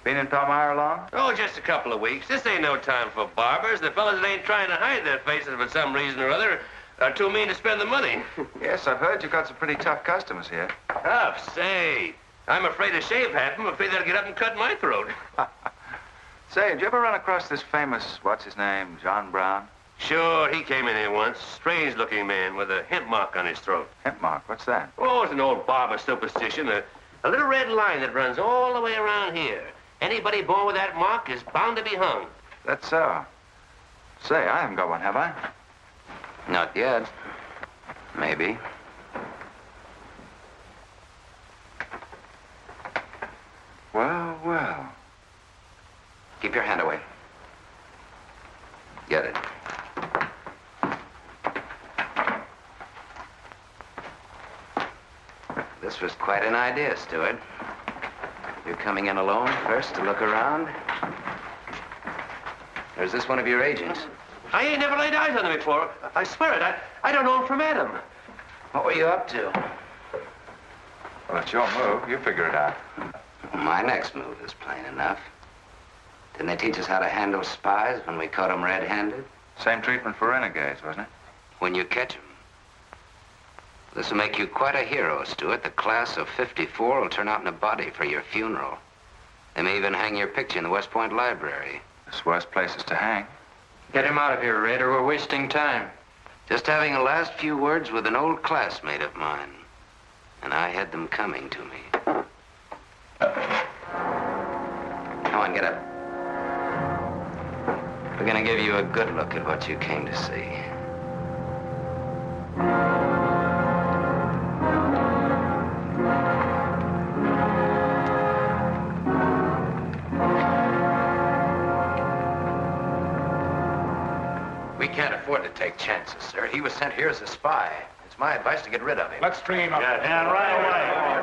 Been in Palmyra long? Oh, just a couple of weeks. This ain't no time for barbers. The fellas that ain't trying to hide their faces for some reason or other are too mean to spend the money. Yes, I've heard you've got some pretty tough customers here. Tough, say. I'm afraid to shave half of them. I'm afraid they'll get up and cut my throat. Say, did you ever run across this famous, what's his name, John Brown? Sure, he came in here once. Strange-looking man with a hemp mark on his throat. Hemp mark? What's that? Oh, it's an old barber superstition. A little red line that runs all the way around here. Anybody born with that mark is bound to be hung. That's so. Say, I haven't got one, have I? Not yet. Maybe. Well, well. Keep your hand away. Get it. This was quite an idea, Stuart. You're coming in alone first to look around? Or is this one of your agents? I ain't never laid eyes on him before. I swear it. I don't know him from Adam. What were you up to? Well, it's your move. You figure it out. My next move is plain enough. Didn't they teach us how to handle spies when we caught them red-handed? Same treatment for renegades, wasn't it? When you catch them. This will make you quite a hero, Stuart. The class of '54 will turn out in a body for your funeral. They may even hang your picture in the West Point Library. There's worse places to hang. Get him out of here, Red, or we're wasting time. Just having a last few words with an old classmate of mine. And I had them coming to me. Come on, get up. We're gonna give you a good look at what you came to see. We can't afford to take chances, sir. He was sent here as a spy. It's my advice to get rid of him. Let's string him up. And right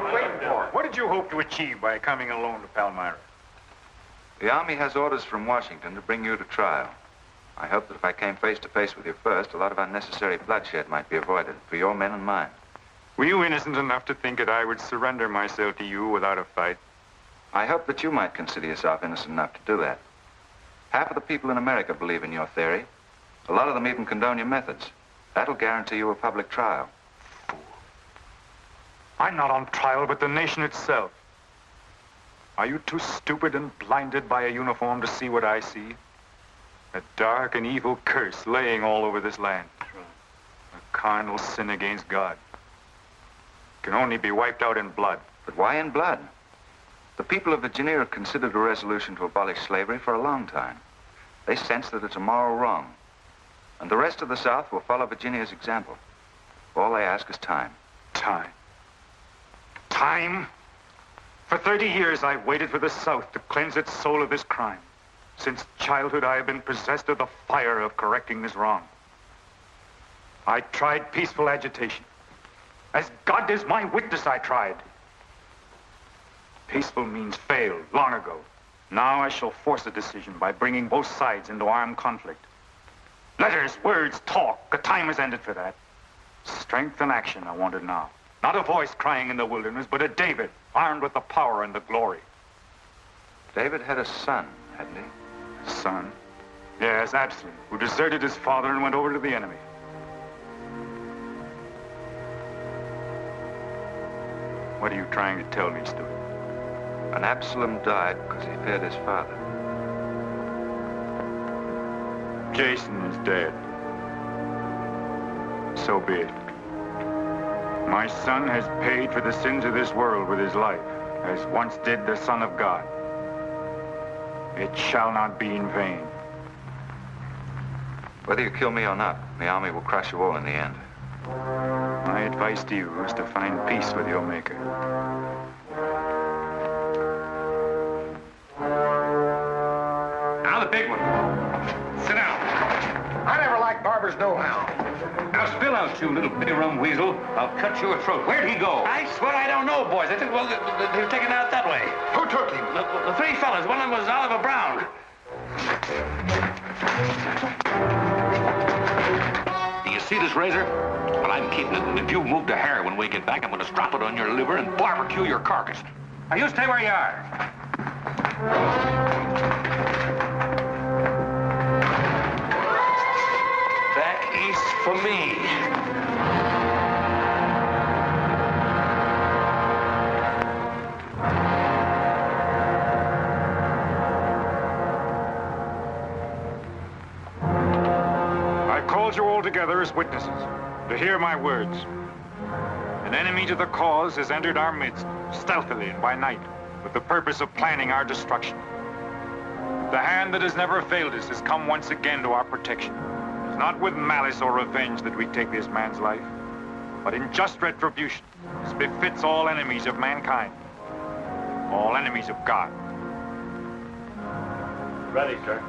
away. Wait for it. What did you hope to achieve by coming alone to Palmyra? The Army has orders from Washington to bring you to trial. I hope that if I came face to face with you first, a lot of unnecessary bloodshed might be avoided for your men and mine. Were you innocent enough to think that I would surrender myself to you without a fight? I hope that you might consider yourself innocent enough to do that. Half of the people in America believe in your theory. A lot of them even condone your methods. That'll guarantee you a public trial. Fool. I'm not on trial, but the nation itself. Are you too stupid and blinded by a uniform to see what I see? A dark and evil curse laying all over this land. A carnal sin against God. Can only be wiped out in blood. But why in blood? The people of Virginia have considered a resolution to abolish slavery for a long time. They sense that it's a moral wrong. And the rest of the South will follow Virginia's example. All they ask is time. Time? Time? For 30 years, I've waited for the South to cleanse its soul of this crime. Since childhood, I have been possessed of the fire of correcting this wrong. I tried peaceful agitation. As God is my witness, I tried. Peaceful means failed long ago. Now I shall force a decision by bringing both sides into armed conflict. Letters, words, talk. The time has ended for that. Strength and action are wanted now. Not a voice crying in the wilderness, but a David, armed with the power and the glory. David had a son, hadn't he? Son? Yes, Absalom, who deserted his father and went over to the enemy. What are you trying to tell me, Stuart? And Absalom died because he feared his father. Jason is dead. So be it. My son has paid for the sins of this world with his life, as once did the Son of God. It shall not be in vain. Whether you kill me or not, the army will crush you all in the end. My advice to you is to find peace with your Maker. Now the big one. Sit down. I never liked barbers no-how. Now spill out, you little bitty rum weasel. I'll cut your throat. Where'd he go? I swear I don't know, boys. I think, well, they were taken out that way. Who took him? The three fellas. One of them was Oliver Brown. Do you see this razor? Well, I'm keeping it, and if you move a hair when we get back, I'm going to strap it on your liver and barbecue your carcass. Now, you stay where you are. Back east for me. I called you all together as witnesses to hear my words. An enemy to the cause has entered our midst, stealthily and by night, with the purpose of planning our destruction. The hand that has never failed us has come once again to our protection. It's not with malice or revenge that we take this man's life, but in just retribution, as befits all enemies of mankind, all enemies of God. Ready, sir.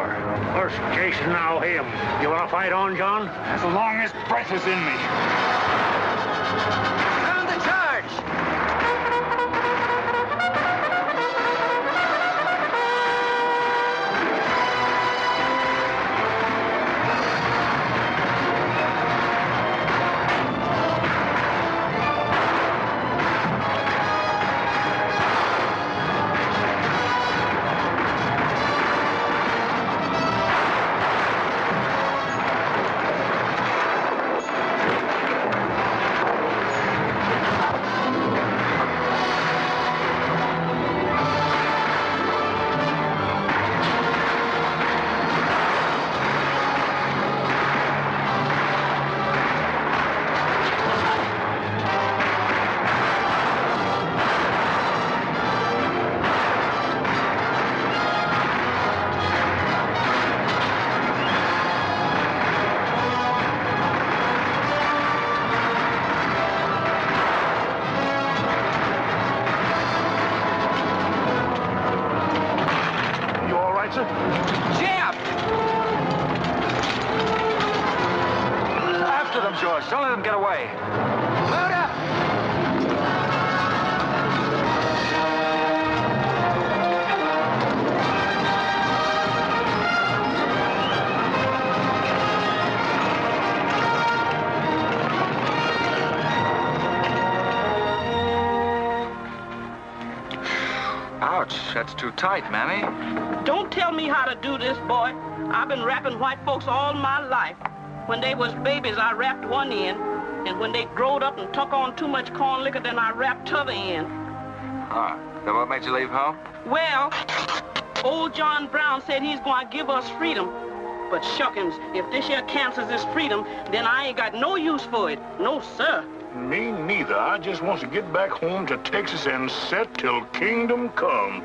war. First Jason, now him. You want to fight on, John? As long as breath is in me. Sound the charge! George. Don't let them get away. Load up! Ouch, that's too tight, Mammy. Don't tell me how to do this, boy. I've been wrapping white folks all my life. When they was babies, I wrapped one end, and when they growed up and took on too much corn liquor, then I wrapped t'other end. Ah, so what made you leave home? Well, old John Brown said he's going to give us freedom. But shuckins, if this here cancels this freedom, then I ain't got no use for it. No, sir. Me neither. I just want to get back home to Texas and set till kingdom come.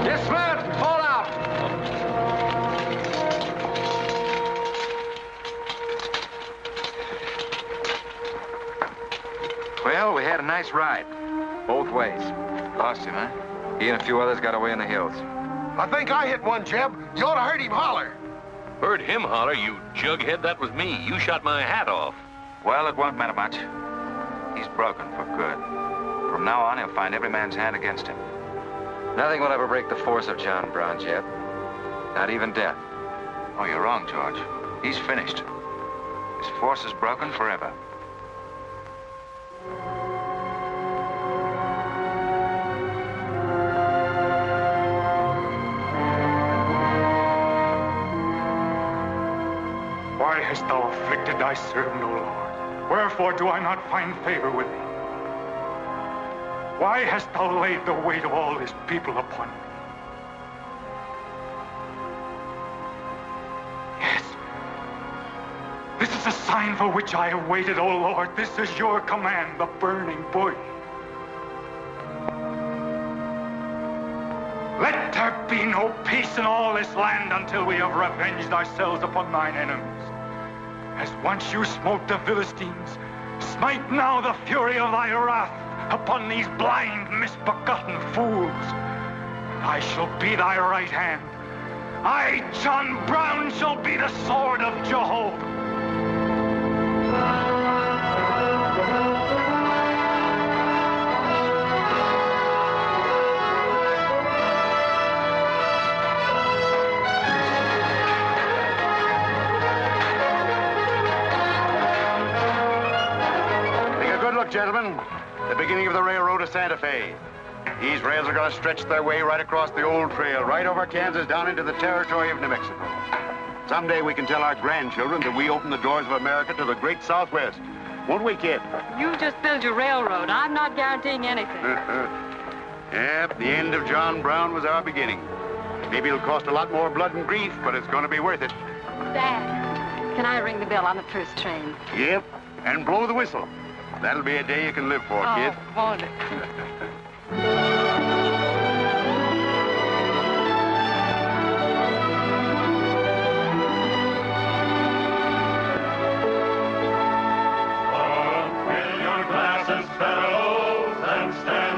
Dismount! Fall out! Well, we had a nice ride. Both ways. Lost him, huh? He and a few others got away in the hills. I think I hit one, Jeb. You ought to heard him holler. Heard him holler, you jughead? That was me. You shot my hat off. Well, it won't matter much. He's broken for good. From now on, he'll find every man's hand against him. Nothing will ever break the force of John Brown, Jeb. Not even death. Oh, you're wrong, George. He's finished. His force is broken forever. Why hast thou afflicted thy servant, O Lord? Wherefore do I not find favor with thee? Why hast thou laid the weight of all this people upon me? Yes. This is a sign for which I have waited, O Lord. This is your command, the burning bush. Let there be no peace in all this land until we have revenged ourselves upon thine enemies. As once you smote the Philistines, smite now the fury of thy wrath upon these blind, misbegotten fools. And I shall be thy right hand. I, John Brown, shall be the sword of Jehovah. Gentlemen, the beginning of the railroad to Santa Fe. These rails are going to stretch their way right across the old trail, right over Kansas, down into the territory of New Mexico. Someday we can tell our grandchildren that we opened the doors of America to the great Southwest. Won't we, kid? You just build your railroad. I'm not guaranteeing anything. Yep, the end of John Brown was our beginning. Maybe it'll cost a lot more blood and grief, but it's going to be worth it. Dad, can I ring the bell on the first train? Yep, and blow the whistle. That'll be a day you can live for, kid. Won't it? Fill your glasses, fellows, and stand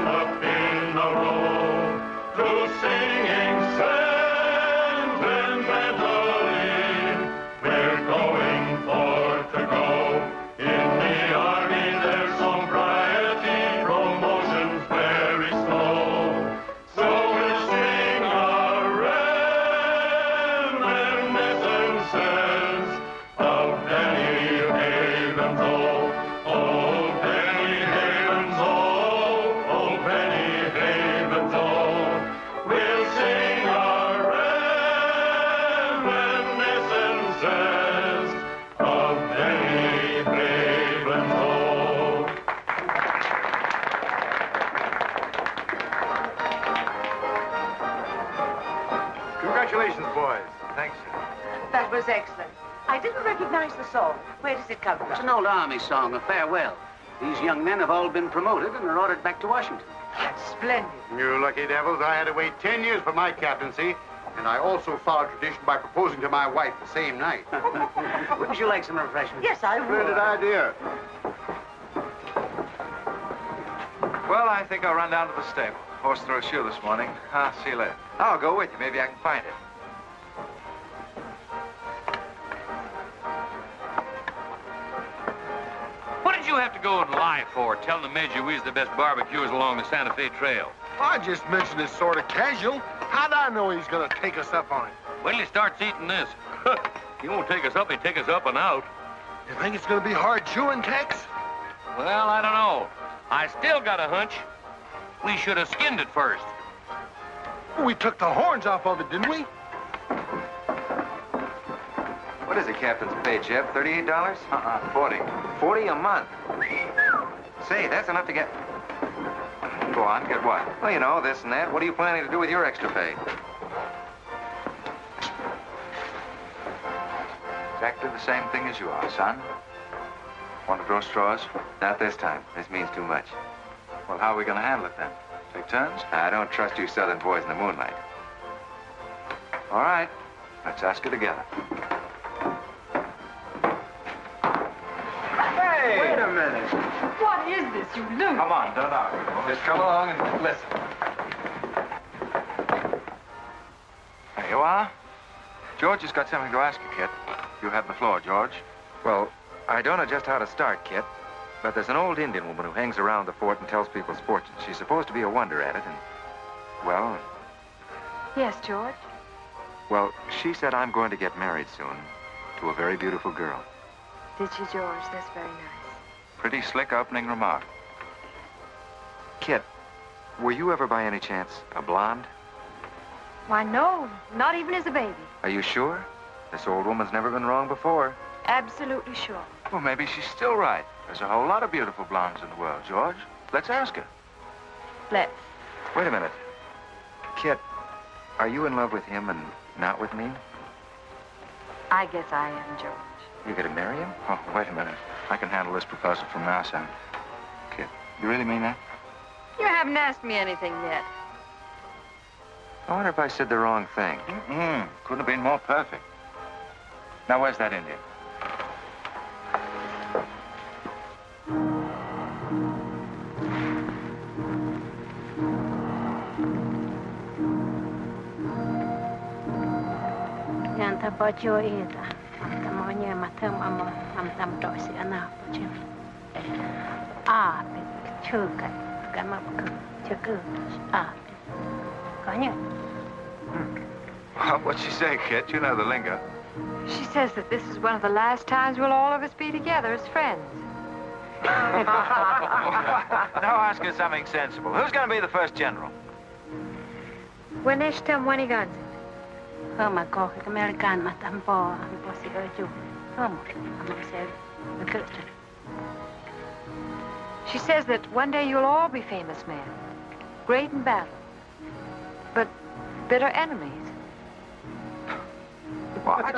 Congratulations, boys. Thanks, sir. That was excellent. I didn't recognize the song. Where does it come from? It's an old Army song, a farewell. These young men have all been promoted and are ordered back to Washington. That's splendid. You lucky devils, I had to wait 10 years for my captaincy, and I also followed tradition by proposing to my wife the same night. Wouldn't you like some refreshment? Yes, I would. Splendid idea. Well, I think I'll run down to the stable. Horse threw a shoe this morning. I'll see you later. I'll go with you. Maybe I can find it. What did you have to go and lie for, telling the Major we's the best barbecuers along the Santa Fe Trail? I just mentioned it sort of casual. How'd I know he's gonna take us up on it? Wait till he starts eating this. He won't take us up, he'll take us up and out. You think it's gonna be hard chewing, Tex? Well, I don't know. I still got a hunch. We should have skinned it first. We took the horns off of it, didn't we? What is the captain's pay, Jeb? $38? 40. 40 a month. Say, that's enough to get... Go on, get what? Well, you know, this and that. What are you planning to do with your extra pay? Exactly the same thing as you are, son. Want to draw straws? Not this time. This means too much. Well, how are we going to handle it then? Take turns? I don't trust you southern boys in the moonlight. All right. Let's ask her together. Hey! Wait a minute. What is this, you loon? Come on, don't argue. Just come along and listen. There you are. George has got something to ask you, Kit. You have the floor, George. Well, I don't know just how to start, Kit, but there's an old Indian woman who hangs around the fort and tells people's fortunes. She's supposed to be a wonder at it, and, well... Yes, George? Well, she said I'm going to get married soon to a very beautiful girl. Did she, George? That's very nice. Pretty slick opening remark. Kit, were you ever by any chance a blonde? Why, no. Not even as a baby. Are you sure? This old woman's never been wrong before. Absolutely sure. Well, maybe she's still right. There's a whole lot of beautiful blondes in the world, George. Let's ask her. Let's. Wait a minute. Kit, are you in love with him and not with me? I guess I am, George. You gonna marry him? Oh, wait a minute. I can handle this proposal from now, son. Kit, you really mean that? You haven't asked me anything yet. I wonder if I said the wrong thing. Couldn't have been more perfect. Now, where's that Indian? Yanta bajo ita, amtamanya matam ama amtam dosi anak bajim. Ah, chuka, gamap chuka, ah, kanya. What'd she say, Kit? You know the lingo. She says that this is one of the last times we'll all of us be together as friends. Now ask her something sensible. Who's going to be the first general? When they tell when he guns. Hama ko American matampo ampo si oju. Hama said the Christian. She says that one day you'll all be famous men, great in battle, but bitter enemies. What?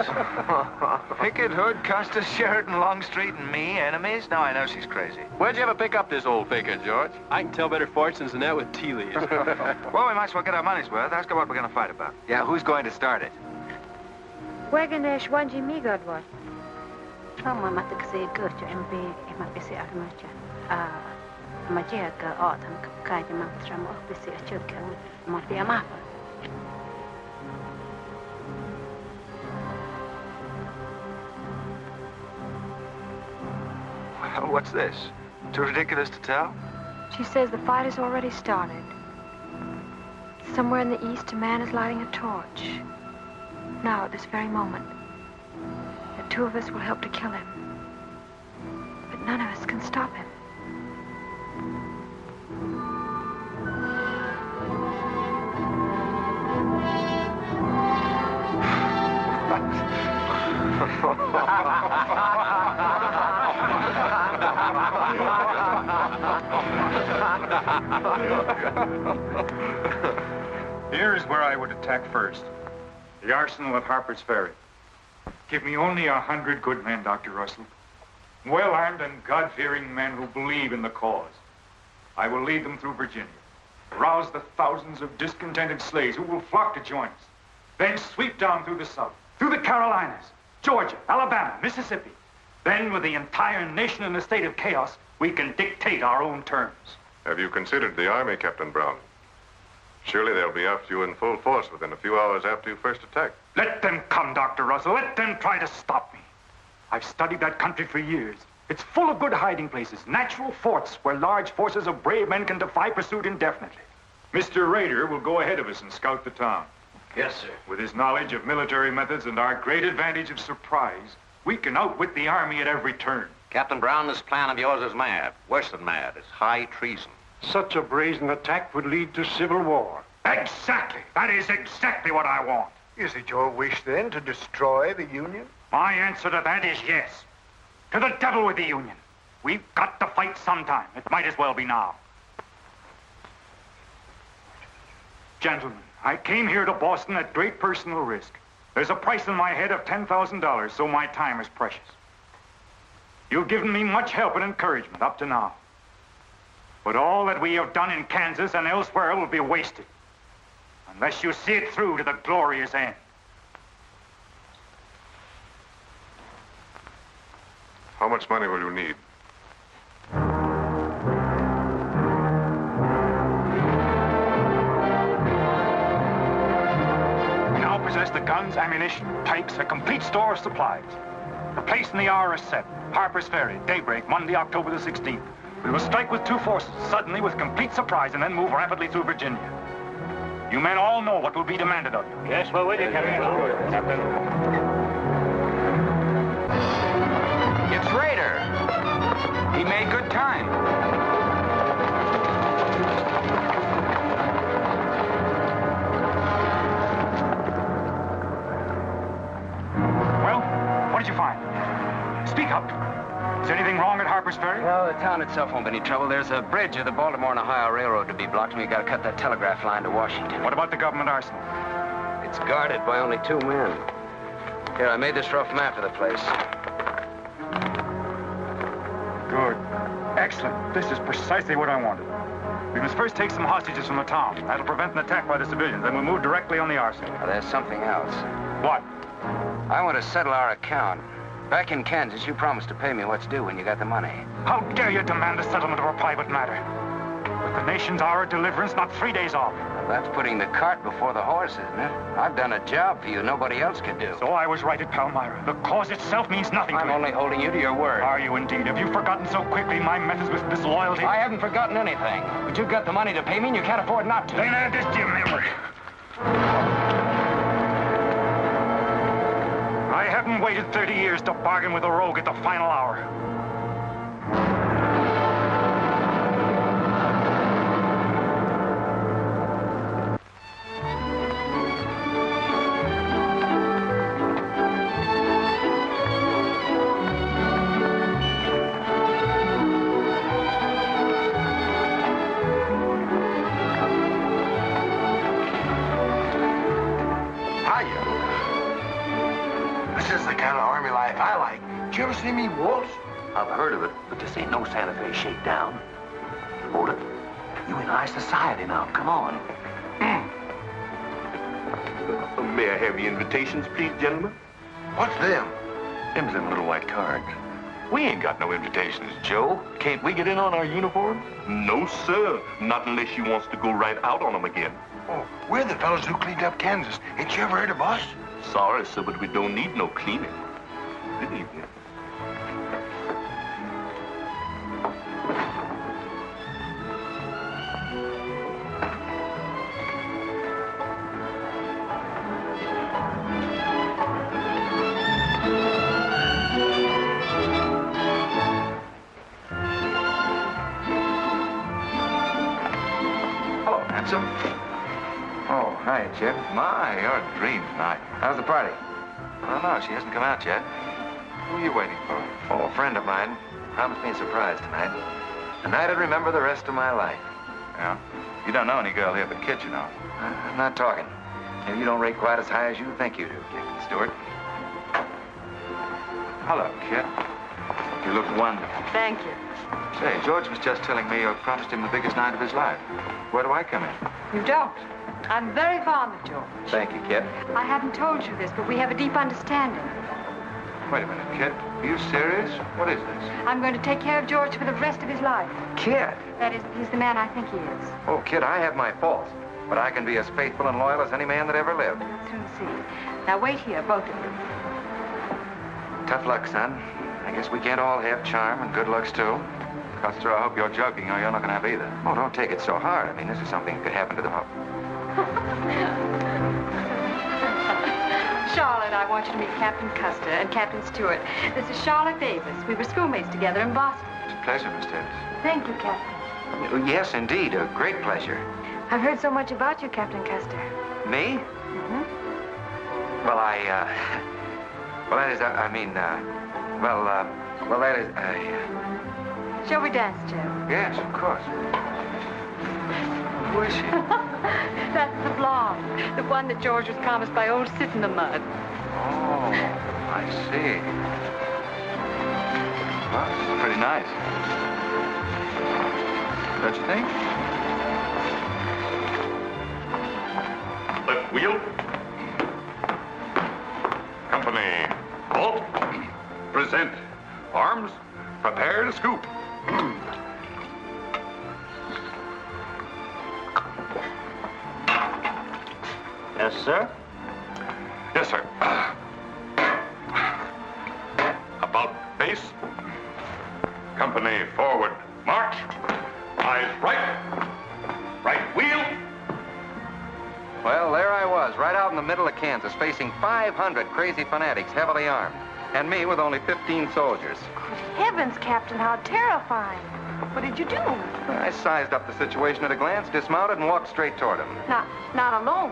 Pickett, Hood, Custer, Sheridan, Longstreet, and me, enemies? Now I know she's crazy. Where'd you ever pick up this old faker, George? I can tell better fortunes than that with tea leaves. Well, we might as well get our money's worth. Ask her what we're going to fight about. Yeah, who's going to start it? Waganesh wanji mi godwat. Hama matakse gocho MB emapisi armacha. Ah, magia ka autumn kaja mamtramo bisi achuka mafia mapa. Well, what's this? Too ridiculous to tell? She says the fight has already started. Somewhere in the east, a man is lighting a torch. Now, at this very moment, the two of us will help to kill him. But none of us can stop him. Here's where I would attack first. The arsenal at Harper's Ferry. Give me only 100 good men, Dr. Russell. Well-armed and God-fearing men who believe in the cause. I will lead them through Virginia. Rouse the thousands of discontented slaves who will flock to join us. Then sweep down through the South, through the Carolinas, Georgia, Alabama, Mississippi. Then, with the entire nation in a state of chaos, we can dictate our own terms. Have you considered the Army, Captain Brown? Surely they'll be after you in full force within a few hours after you first attack. Let them come, Dr. Russell. Let them try to stop me. I've studied that country for years. It's full of good hiding places, natural forts where large forces of brave men can defy pursuit indefinitely. Mr. Rader will go ahead of us and scout the town. Yes, sir. With his knowledge of military methods and our great advantage of surprise, we can outwit the Army at every turn. Captain Brown, this plan of yours is mad. Worse than mad. It's high treason. Such a brazen attack would lead to civil war. Exactly. That is exactly what I want. Is it your wish, then, to destroy the Union? My answer to that is yes. To the devil with the Union. We've got to fight sometime. It might as well be now. Gentlemen, I came here to Boston at great personal risk. There's a price on my head of $10,000, so my time is precious. You've given me much help and encouragement up to now. But all that we have done in Kansas and elsewhere will be wasted unless you see it through to the glorious end. How much money will you need? We now possess the guns, ammunition, pikes, a complete store of supplies. The place and the hour are set. Harper's Ferry, daybreak, Monday, October the 16th. We will strike with two forces, suddenly with complete surprise, and then move rapidly through Virginia. You men all know what will be demanded of you. Yes, we're with you, Captain. Captain. It's Rader. He made good time. Well, what did you find? Speak up. Is anything wrong at Harper's Ferry? Well, the town itself won't be any trouble. There's a bridge of the Baltimore and Ohio Railroad to be blocked, and we gotta cut that telegraph line to Washington. What about the government arsenal? It's guarded by only 2 men. Here, I made this rough map of the place. Good. Excellent. This is precisely what I wanted. We must first take some hostages from the town. That'll prevent an attack by the civilians. Then we'll move directly on the arsenal. Now, there's something else. What? I want to settle our account. Back in Kansas, you promised to pay me what's due when you got the money. How dare you demand the settlement of a private matter? With the nation's hour of deliverance not 3 days off. Well, that's putting the cart before the horse, isn't it? I've done a job for you nobody else could do. So I was right at Palmyra. The cause itself means nothing to I'm you. only holding you to your word. Are you indeed? Have you forgotten so quickly my methods with disloyalty? I haven't forgotten anything. But you've got the money to pay me and you can't afford not to. Then add this to your memory. I haven't waited 30 years to bargain with a rogue at the final hour. You ever see me waltz? I've heard of it, but this ain't no Santa Fe shakedown. Hold it. You in high society now. Come on. May I have your invitations, please, gentlemen? What's them? Them's them little white cards. We ain't got no invitations, Joe. Can't we get in on our uniforms? No, sir. Not unless you wants to go right out on them again. Oh, we're the fellows who cleaned up Kansas. Ain't you ever heard of us? Sorry, sir, but we don't need no cleaning. Good evening. Hello, handsome. Oh, hi, Chip. My, you're a dream tonight. How's the party? I don't know. She hasn't come out yet. Who are you waiting for? Oh, a friend of mine. Promised me a surprise tonight. A night I'd remember the rest of my life. Yeah? You don't know any girl here but Kit, you know. I'm not talking. Maybe you don't rate quite as high as you think you do, Captain Stewart. Hello, Kit. You look wonderful. Thank you. Say, George was just telling me you promised him the biggest night of his life. Where do I come in? You don't. I'm very fond of George. Thank you, Kit. I haven't told you this, but we have a deep understanding. Wait a minute, Kit. Are you serious? What is this? I'm going to take care of George for the rest of his life. Kit! That is, he's the man I think he is. Oh, Kit, I have my faults. But I can be as faithful and loyal as any man that ever lived. I'll soon see. Now, wait here, both of you. Tough luck, son. I guess we can't all have charm and good looks, too. Custer, I hope you're joking, or you're not going to have either. Oh, don't take it so hard. I mean, this is something that could happen to the... Charlotte, I want you to meet Captain Custer and Captain Stewart. This is Charlotte Davis. We were schoolmates together in Boston. It's a pleasure, Miss Davis. Thank you, Captain. Oh, yes, indeed. A great pleasure. I've heard so much about you, Captain Custer. Me? Mm-hmm. Well, well, that is, well, that is, Shall we dance, Joe? Yes, of course. Who is she? That's the blonde. The one that George was promised by old Sit in the Mud. Oh, I see. Well, pretty nice. Don't you think? Left wheel. Company, halt. Present. Arms, prepare to scoop. Yes, sir? Yes, sir. About face. Company, forward. March. Eyes right. Right wheel. Well, there I was, right out in the middle of Kansas, facing 500 crazy fanatics, heavily armed. And me with only 15 soldiers. Heavens, Captain, how terrifying. What did you do? I sized up the situation at a glance, dismounted, and walked straight toward him. Not alone.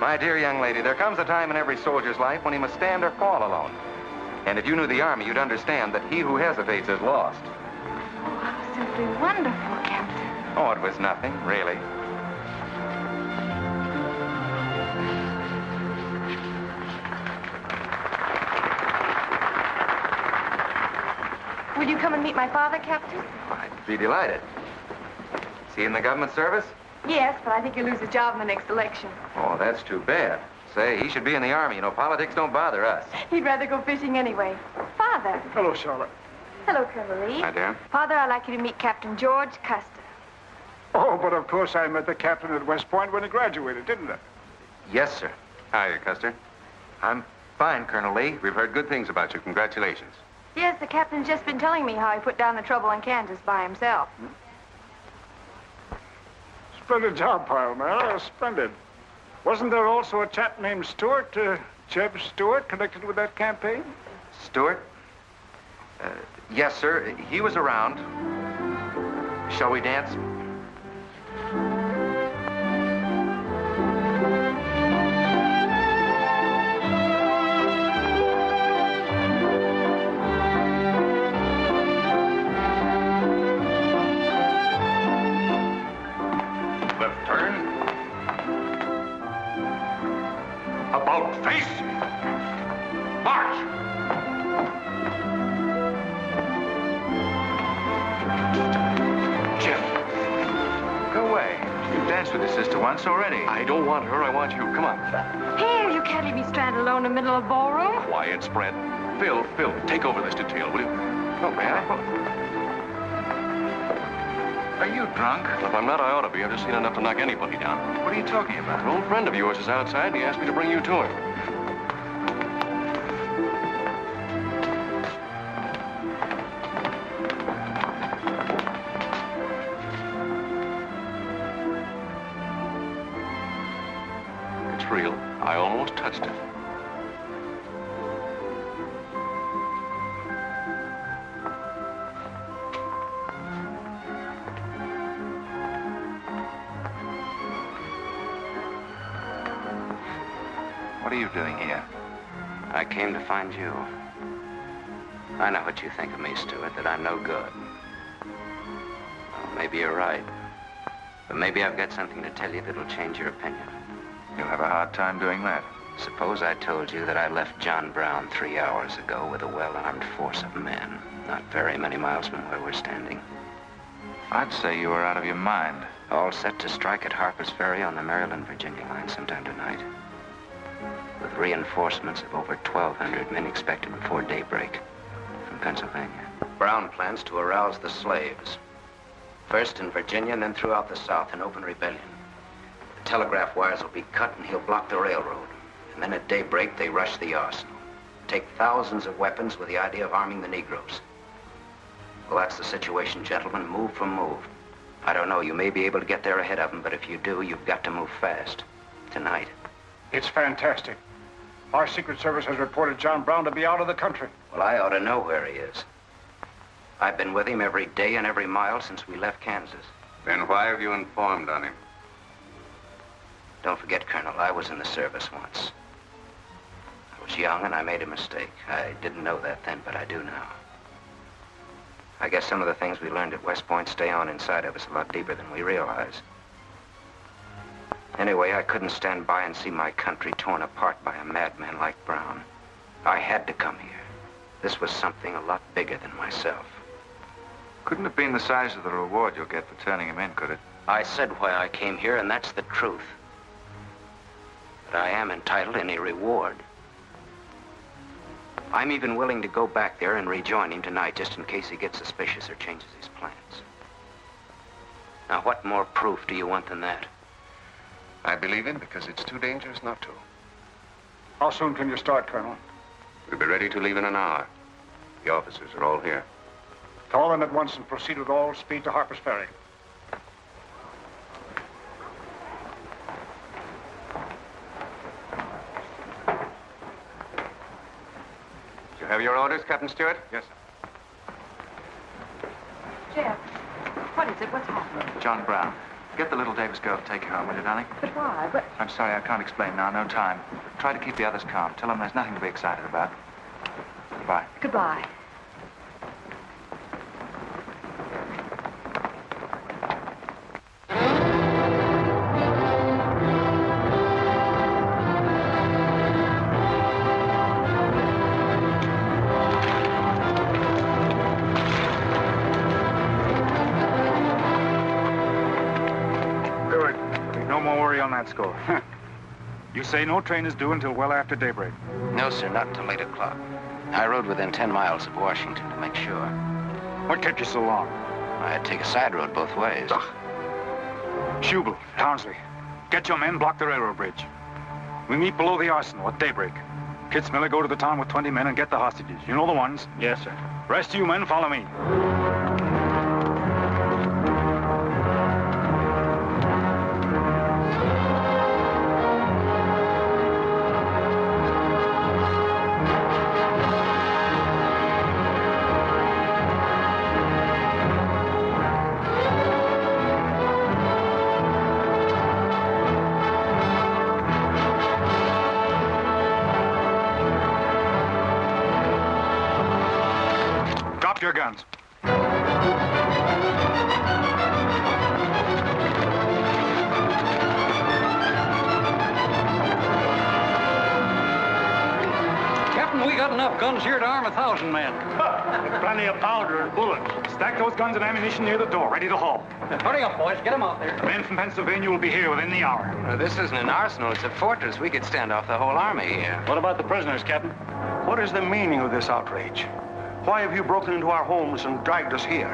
My dear young lady, there comes a time in every soldier's life when he must stand or fall alone. And if you knew the Army, you'd understand that he who hesitates is lost. Oh, how simply wonderful, Captain. Oh, it was nothing, really. Will you come and meet my father, Captain? I'd be delighted. Is he in the government service? Yes, but I think he'll lose his job in the next election. Oh, that's too bad. Say, he should be in the Army. You know, politics don't bother us. He'd rather go fishing anyway. Father. Hello, Charlotte. Hello, Colonel Lee. Hi, dear. Father, I'd like you to meet Captain George Custer. Oh, but of course I met the captain at West Point when he graduated, didn't I? Yes, sir. Hi, Custer. I'm fine, Colonel Lee. We've heard good things about you. Congratulations. Yes, the captain's just been telling me how he put down the trouble in Kansas by himself. Splendid job, pile, man. Splendid. Wasn't there also a chap named Stewart, Jeb Stewart, connected with that campaign? Stewart? Yes, sir. He was around. Shall we dance? Left turn. About face. March. Jim. Go away. You've danced with your sister once already. I don't want her. I want you. Come on. Here, you can't leave me stranded alone in the middle of a ballroom. Quiet, spread. Phil, take over this detail, will you? Oh, may I? Are you drunk? If I'm not, I ought to be. I've just seen enough to knock anybody down. What are you talking about? An old friend of yours is outside, and he asked me to bring you to him. It's real. I almost touched it. What are you doing here? I came to find you. I know what you think of me, Stuart, that I'm no good. Well, maybe you're right. But maybe I've got something to tell you that'll change your opinion. You'll have a hard time doing that. Suppose I told you that I left John Brown 3 hours ago with a well-armed force of men, not very many miles from where we're standing. I'd say you were out of your mind. All set to strike at Harper's Ferry on the Maryland-Virginia line sometime tonight. With reinforcements of over 1,200 men expected before daybreak from Pennsylvania. Brown plans to arouse the slaves. First in Virginia and then throughout the South in open rebellion. The telegraph wires will be cut and he'll block the railroad. And then at daybreak, they rush the arsenal. Take thousands of weapons with the idea of arming the Negroes. Well, that's the situation, gentlemen. Move for move. I don't know, you may be able to get there ahead of them, but if you do, you've got to move fast. Tonight. It's fantastic. Our Secret Service has reported John Brown to be out of the country. Well, I ought to know where he is. I've been with him every day and every mile since we left Kansas. Then why have you informed on him? Don't forget, Colonel, I was in the service once. I was young and I made a mistake. I didn't know that then, but I do now. I guess some of the things we learned at West Point stay on inside of us a lot deeper than we realize. Anyway, I couldn't stand by and see my country torn apart by a madman like Brown. I had to come here. This was something a lot bigger than myself. Couldn't have been the size of the reward you'll get for turning him in, could it? I said why I came here, and that's the truth. But I am entitled to any reward. I'm even willing to go back there and rejoin him tonight, just in case he gets suspicious or changes his plans. Now, what more proof do you want than that? I believe him because it's too dangerous not to. How soon can you start, Colonel? We'll be ready to leave in an hour. The officers are all here. Call them at once and proceed with all speed to Harper's Ferry. You have your orders, Captain Stewart? Yes, sir. Jeff, what is it? What's happening? John Brown. Get the little Davis girl to take you home, will you, darling? But why? But I'm sorry, I can't explain now. No time. Try to keep the others calm. Tell them there's nothing to be excited about. Goodbye. goodbye. Score. You say no train is due until well after daybreak? No, sir, not until 8 o'clock. I rode within 10 miles of Washington to make sure. What kept you so long? I had to take a side road both ways. Schubel, Townsley, get your men, block the railroad bridge. We meet below the arsenal at daybreak. Kitzmiller, go to the town with 20 men and get the hostages. You know the ones? Yes, sir. Rest of you men, follow me. Your guns. Captain, we got enough guns here to arm 1,000 men. Plenty of powder and bullets. Stack those guns and ammunition near the door, ready to haul. Hurry up, boys. Get them out there. The men from Pennsylvania will be here within the hour. This isn't an arsenal. It's a fortress. We could stand off the whole army here. What about the prisoners, Captain? What is the meaning of this outrage? Why have you broken into our homes and dragged us here?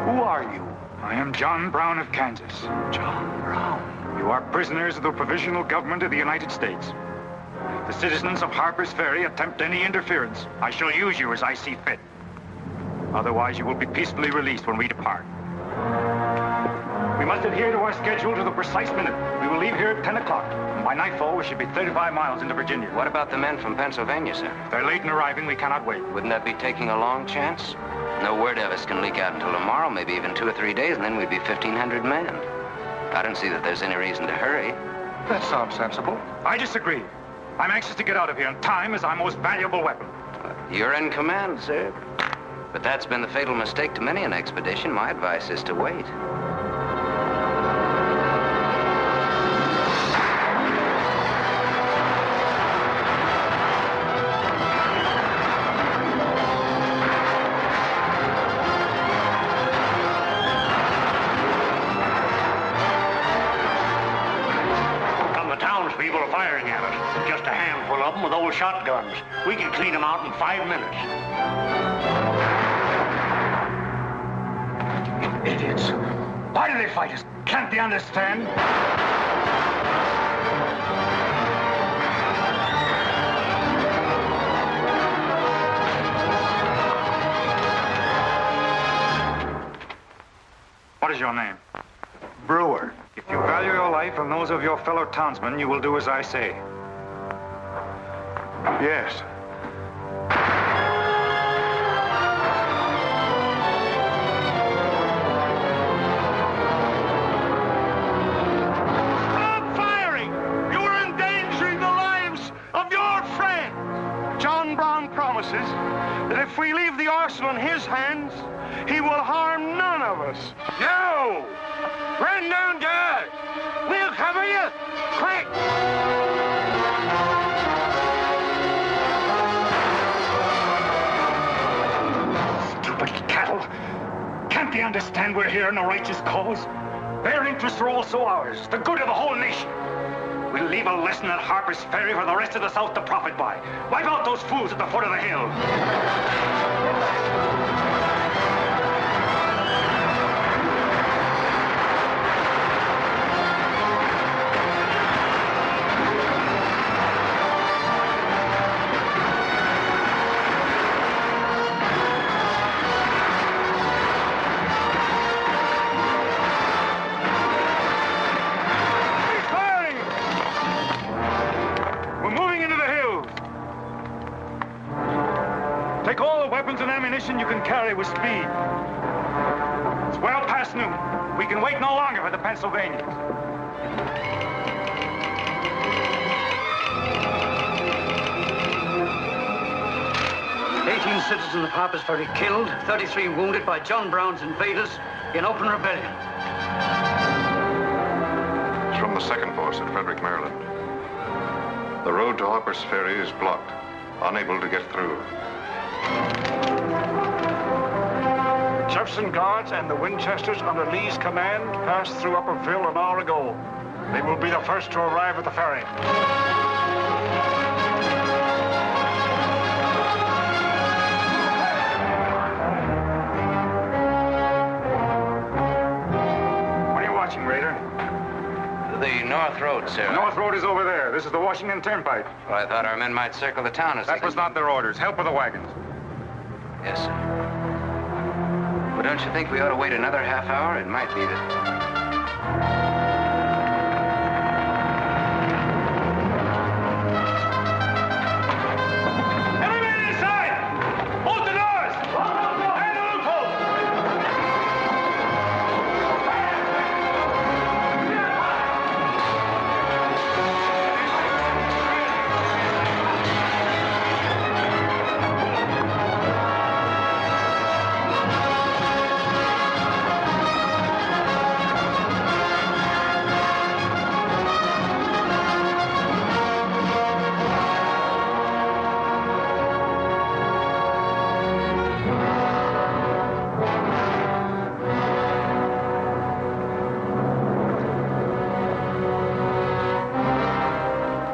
Who are you? I am John Brown of Kansas. John Brown. You are prisoners of the provisional government of the United States. The citizens of Harper's Ferry attempt any interference. I shall use you as I see fit. Otherwise, you will be peacefully released when we depart. We must adhere to our schedule to the precise minute. We will leave here at 10 o'clock. And by nightfall, we should be 35 miles into Virginia. What about the men from Pennsylvania, sir? If they're late in arriving, we cannot wait. Wouldn't that be taking a long chance? No word of us can leak out until tomorrow, maybe even 2 or 3 days, and then we'd be 1,500 men. I don't see that there's any reason to hurry. That sounds sensible. I disagree. I'm anxious to get out of here, and time is our most valuable weapon. You're in command, sir. But that's been the fatal mistake to many an expedition. My advice is to wait. firing at us. Just a handful of them with old shotguns. We can clean them out in 5 minutes. Idiots. Why do they fight us? Can't they understand? What is your name? Brewer. If you value your life and those of your fellow townsmen, you will do as I say. Yes. Stop firing! You are endangering the lives of your friends! John Brown promises that if we leave the arsenal in his hands, he will harm none of us. No! Run down, guard! We'll cover you! Quick! Stupid cattle. Can't they understand we're here in a righteous cause? Their interests are also ours, the good of the whole nation. We'll leave a lesson at Harper's Ferry for the rest of the South to profit by. Wipe out those fools at the foot of the hill. Take all the weapons and ammunition you can carry with speed. It's well past noon. We can wait no longer for the Pennsylvanians. 18 citizens of Harper's Ferry killed, 33 wounded by John Brown's invaders in open rebellion. It's from the 2nd Force at Frederick, Maryland. The road to Harper's Ferry is blocked, unable to get through. Jefferson Guards and the Winchesters under Lee's command passed through Upperville an hour ago. They will be the first to arrive at the ferry. What are you watching, Raider? The North Road, sir. The North Road is over there. This is the Washington Turnpike. Well, I thought our men might circle the town as That was not their orders. Help with the wagons. Yes, sir. Well, don't you think we ought to wait another half hour? It might be that...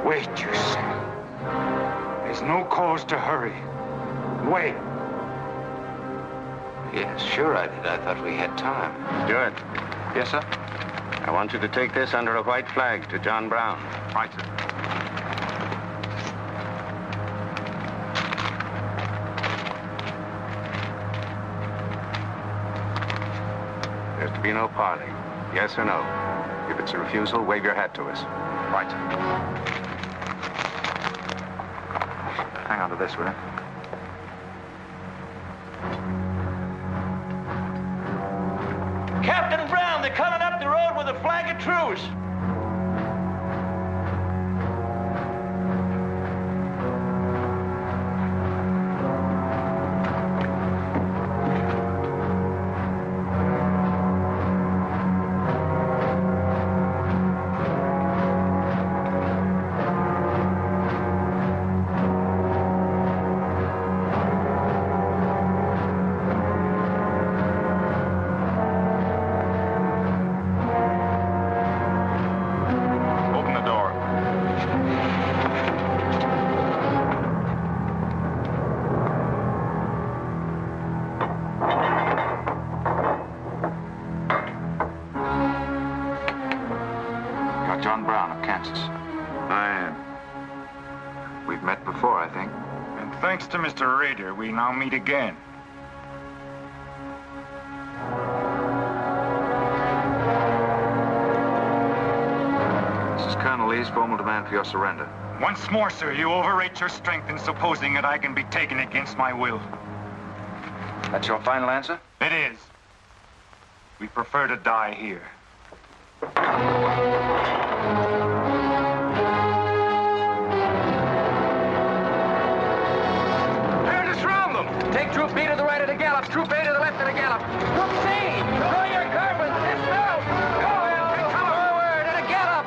Wait, you say. There's no cause to hurry. Wait. Yes, sure I did. I thought we had time. Stewart. Yes, sir? I want you to take this under a white flag to John Brown. Right, sir. There's to be no parley. Yes or no? If it's a refusal, wave your hat to us. Right, sir. Hang on to this, will you? Captain Brown, they're coming up the road with a flag of truce. John Brown of Kansas. I am. We've met before, I think. And thanks to Mr. Rader, we now meet again. This is Colonel Lee's formal demand for your surrender. Once more, sir, you overrate your strength in supposing that I can be taken against my will. That's your final answer? It is. We prefer to die here. Here to surround them. Take Troop B to the right of the gallop. Troop A to the left of the gallop. Troop C, throw your carbons. Dismount. Go, come forward and a gallop.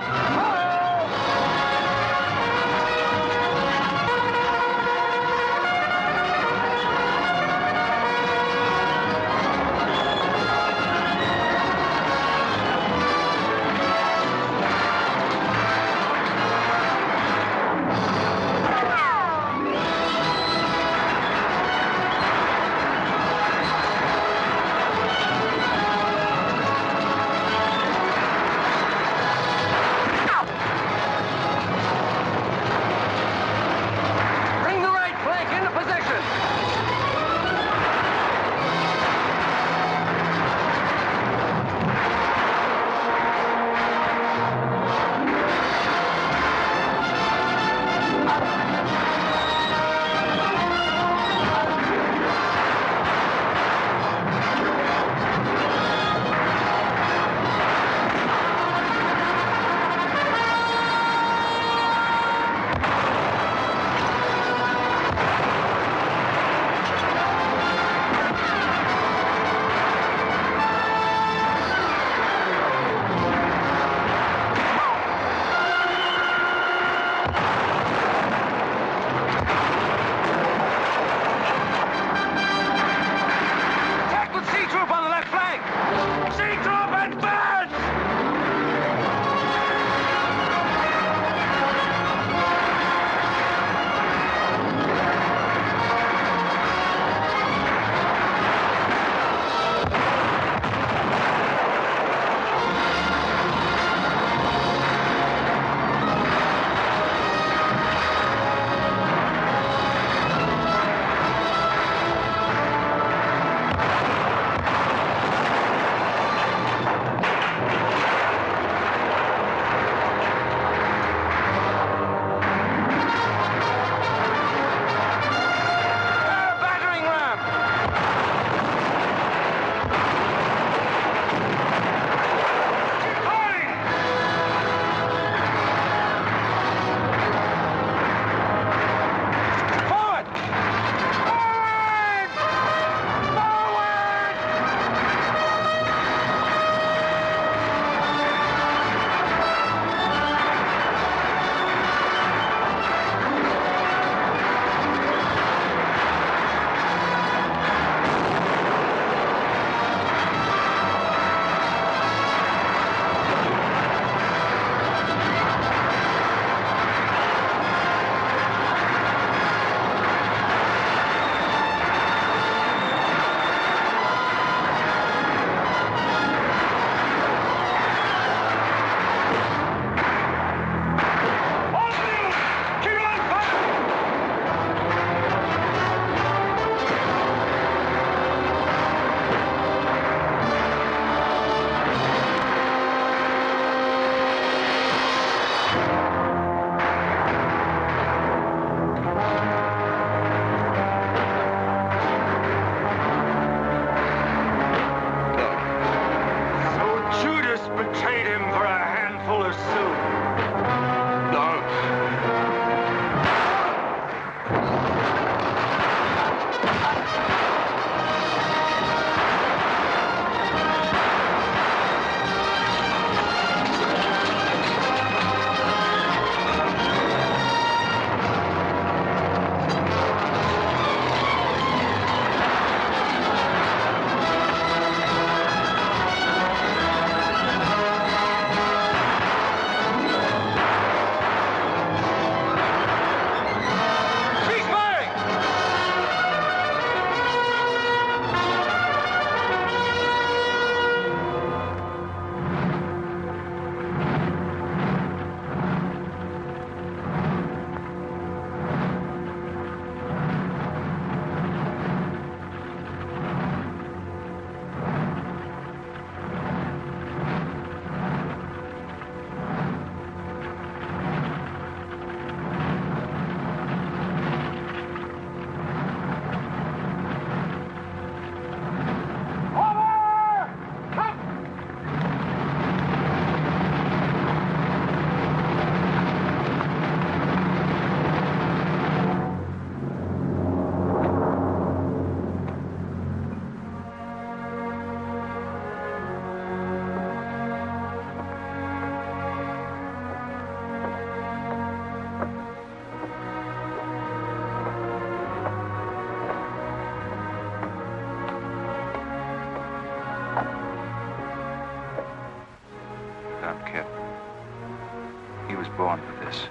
He was born for this.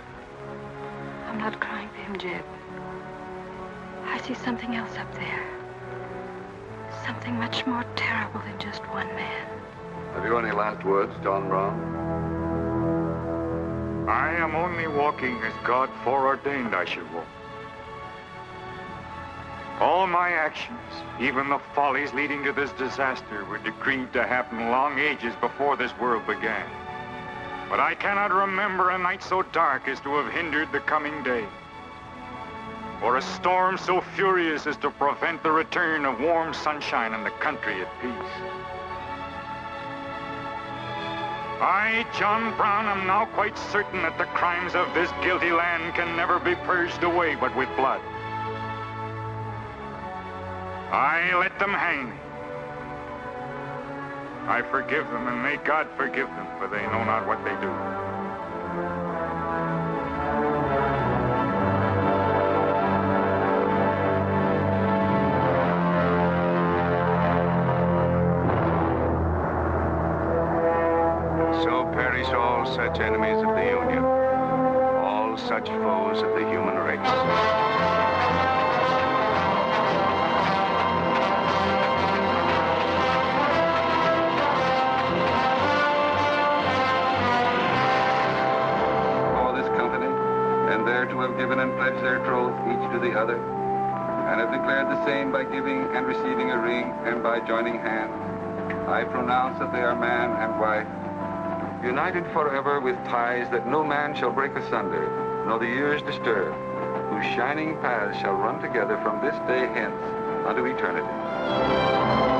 I'm not crying for him, Jeb. I see something else up there. Something much more terrible than just one man. Have you any last words, John Brown? I am only walking as God foreordained I should walk. All my actions, even the follies leading to this disaster, were decreed to happen long ages before this world began. But I cannot remember a night so dark as to have hindered the coming day, or a storm so furious as to prevent the return of warm sunshine and the country at peace. I, John Brown, am now quite certain that the crimes of this guilty land can never be purged away but with blood. I let them hang me. I forgive them, and may God forgive them, for they know not what they do. So perish all such enemies of the Union, all such foes of the human race. To have given and pledged their troth each to the other, and have declared the same by giving and receiving a ring and by joining hands, I pronounce that they are man and wife, united forever with ties that no man shall break asunder, nor the years disturb, whose shining paths shall run together from this day hence unto eternity.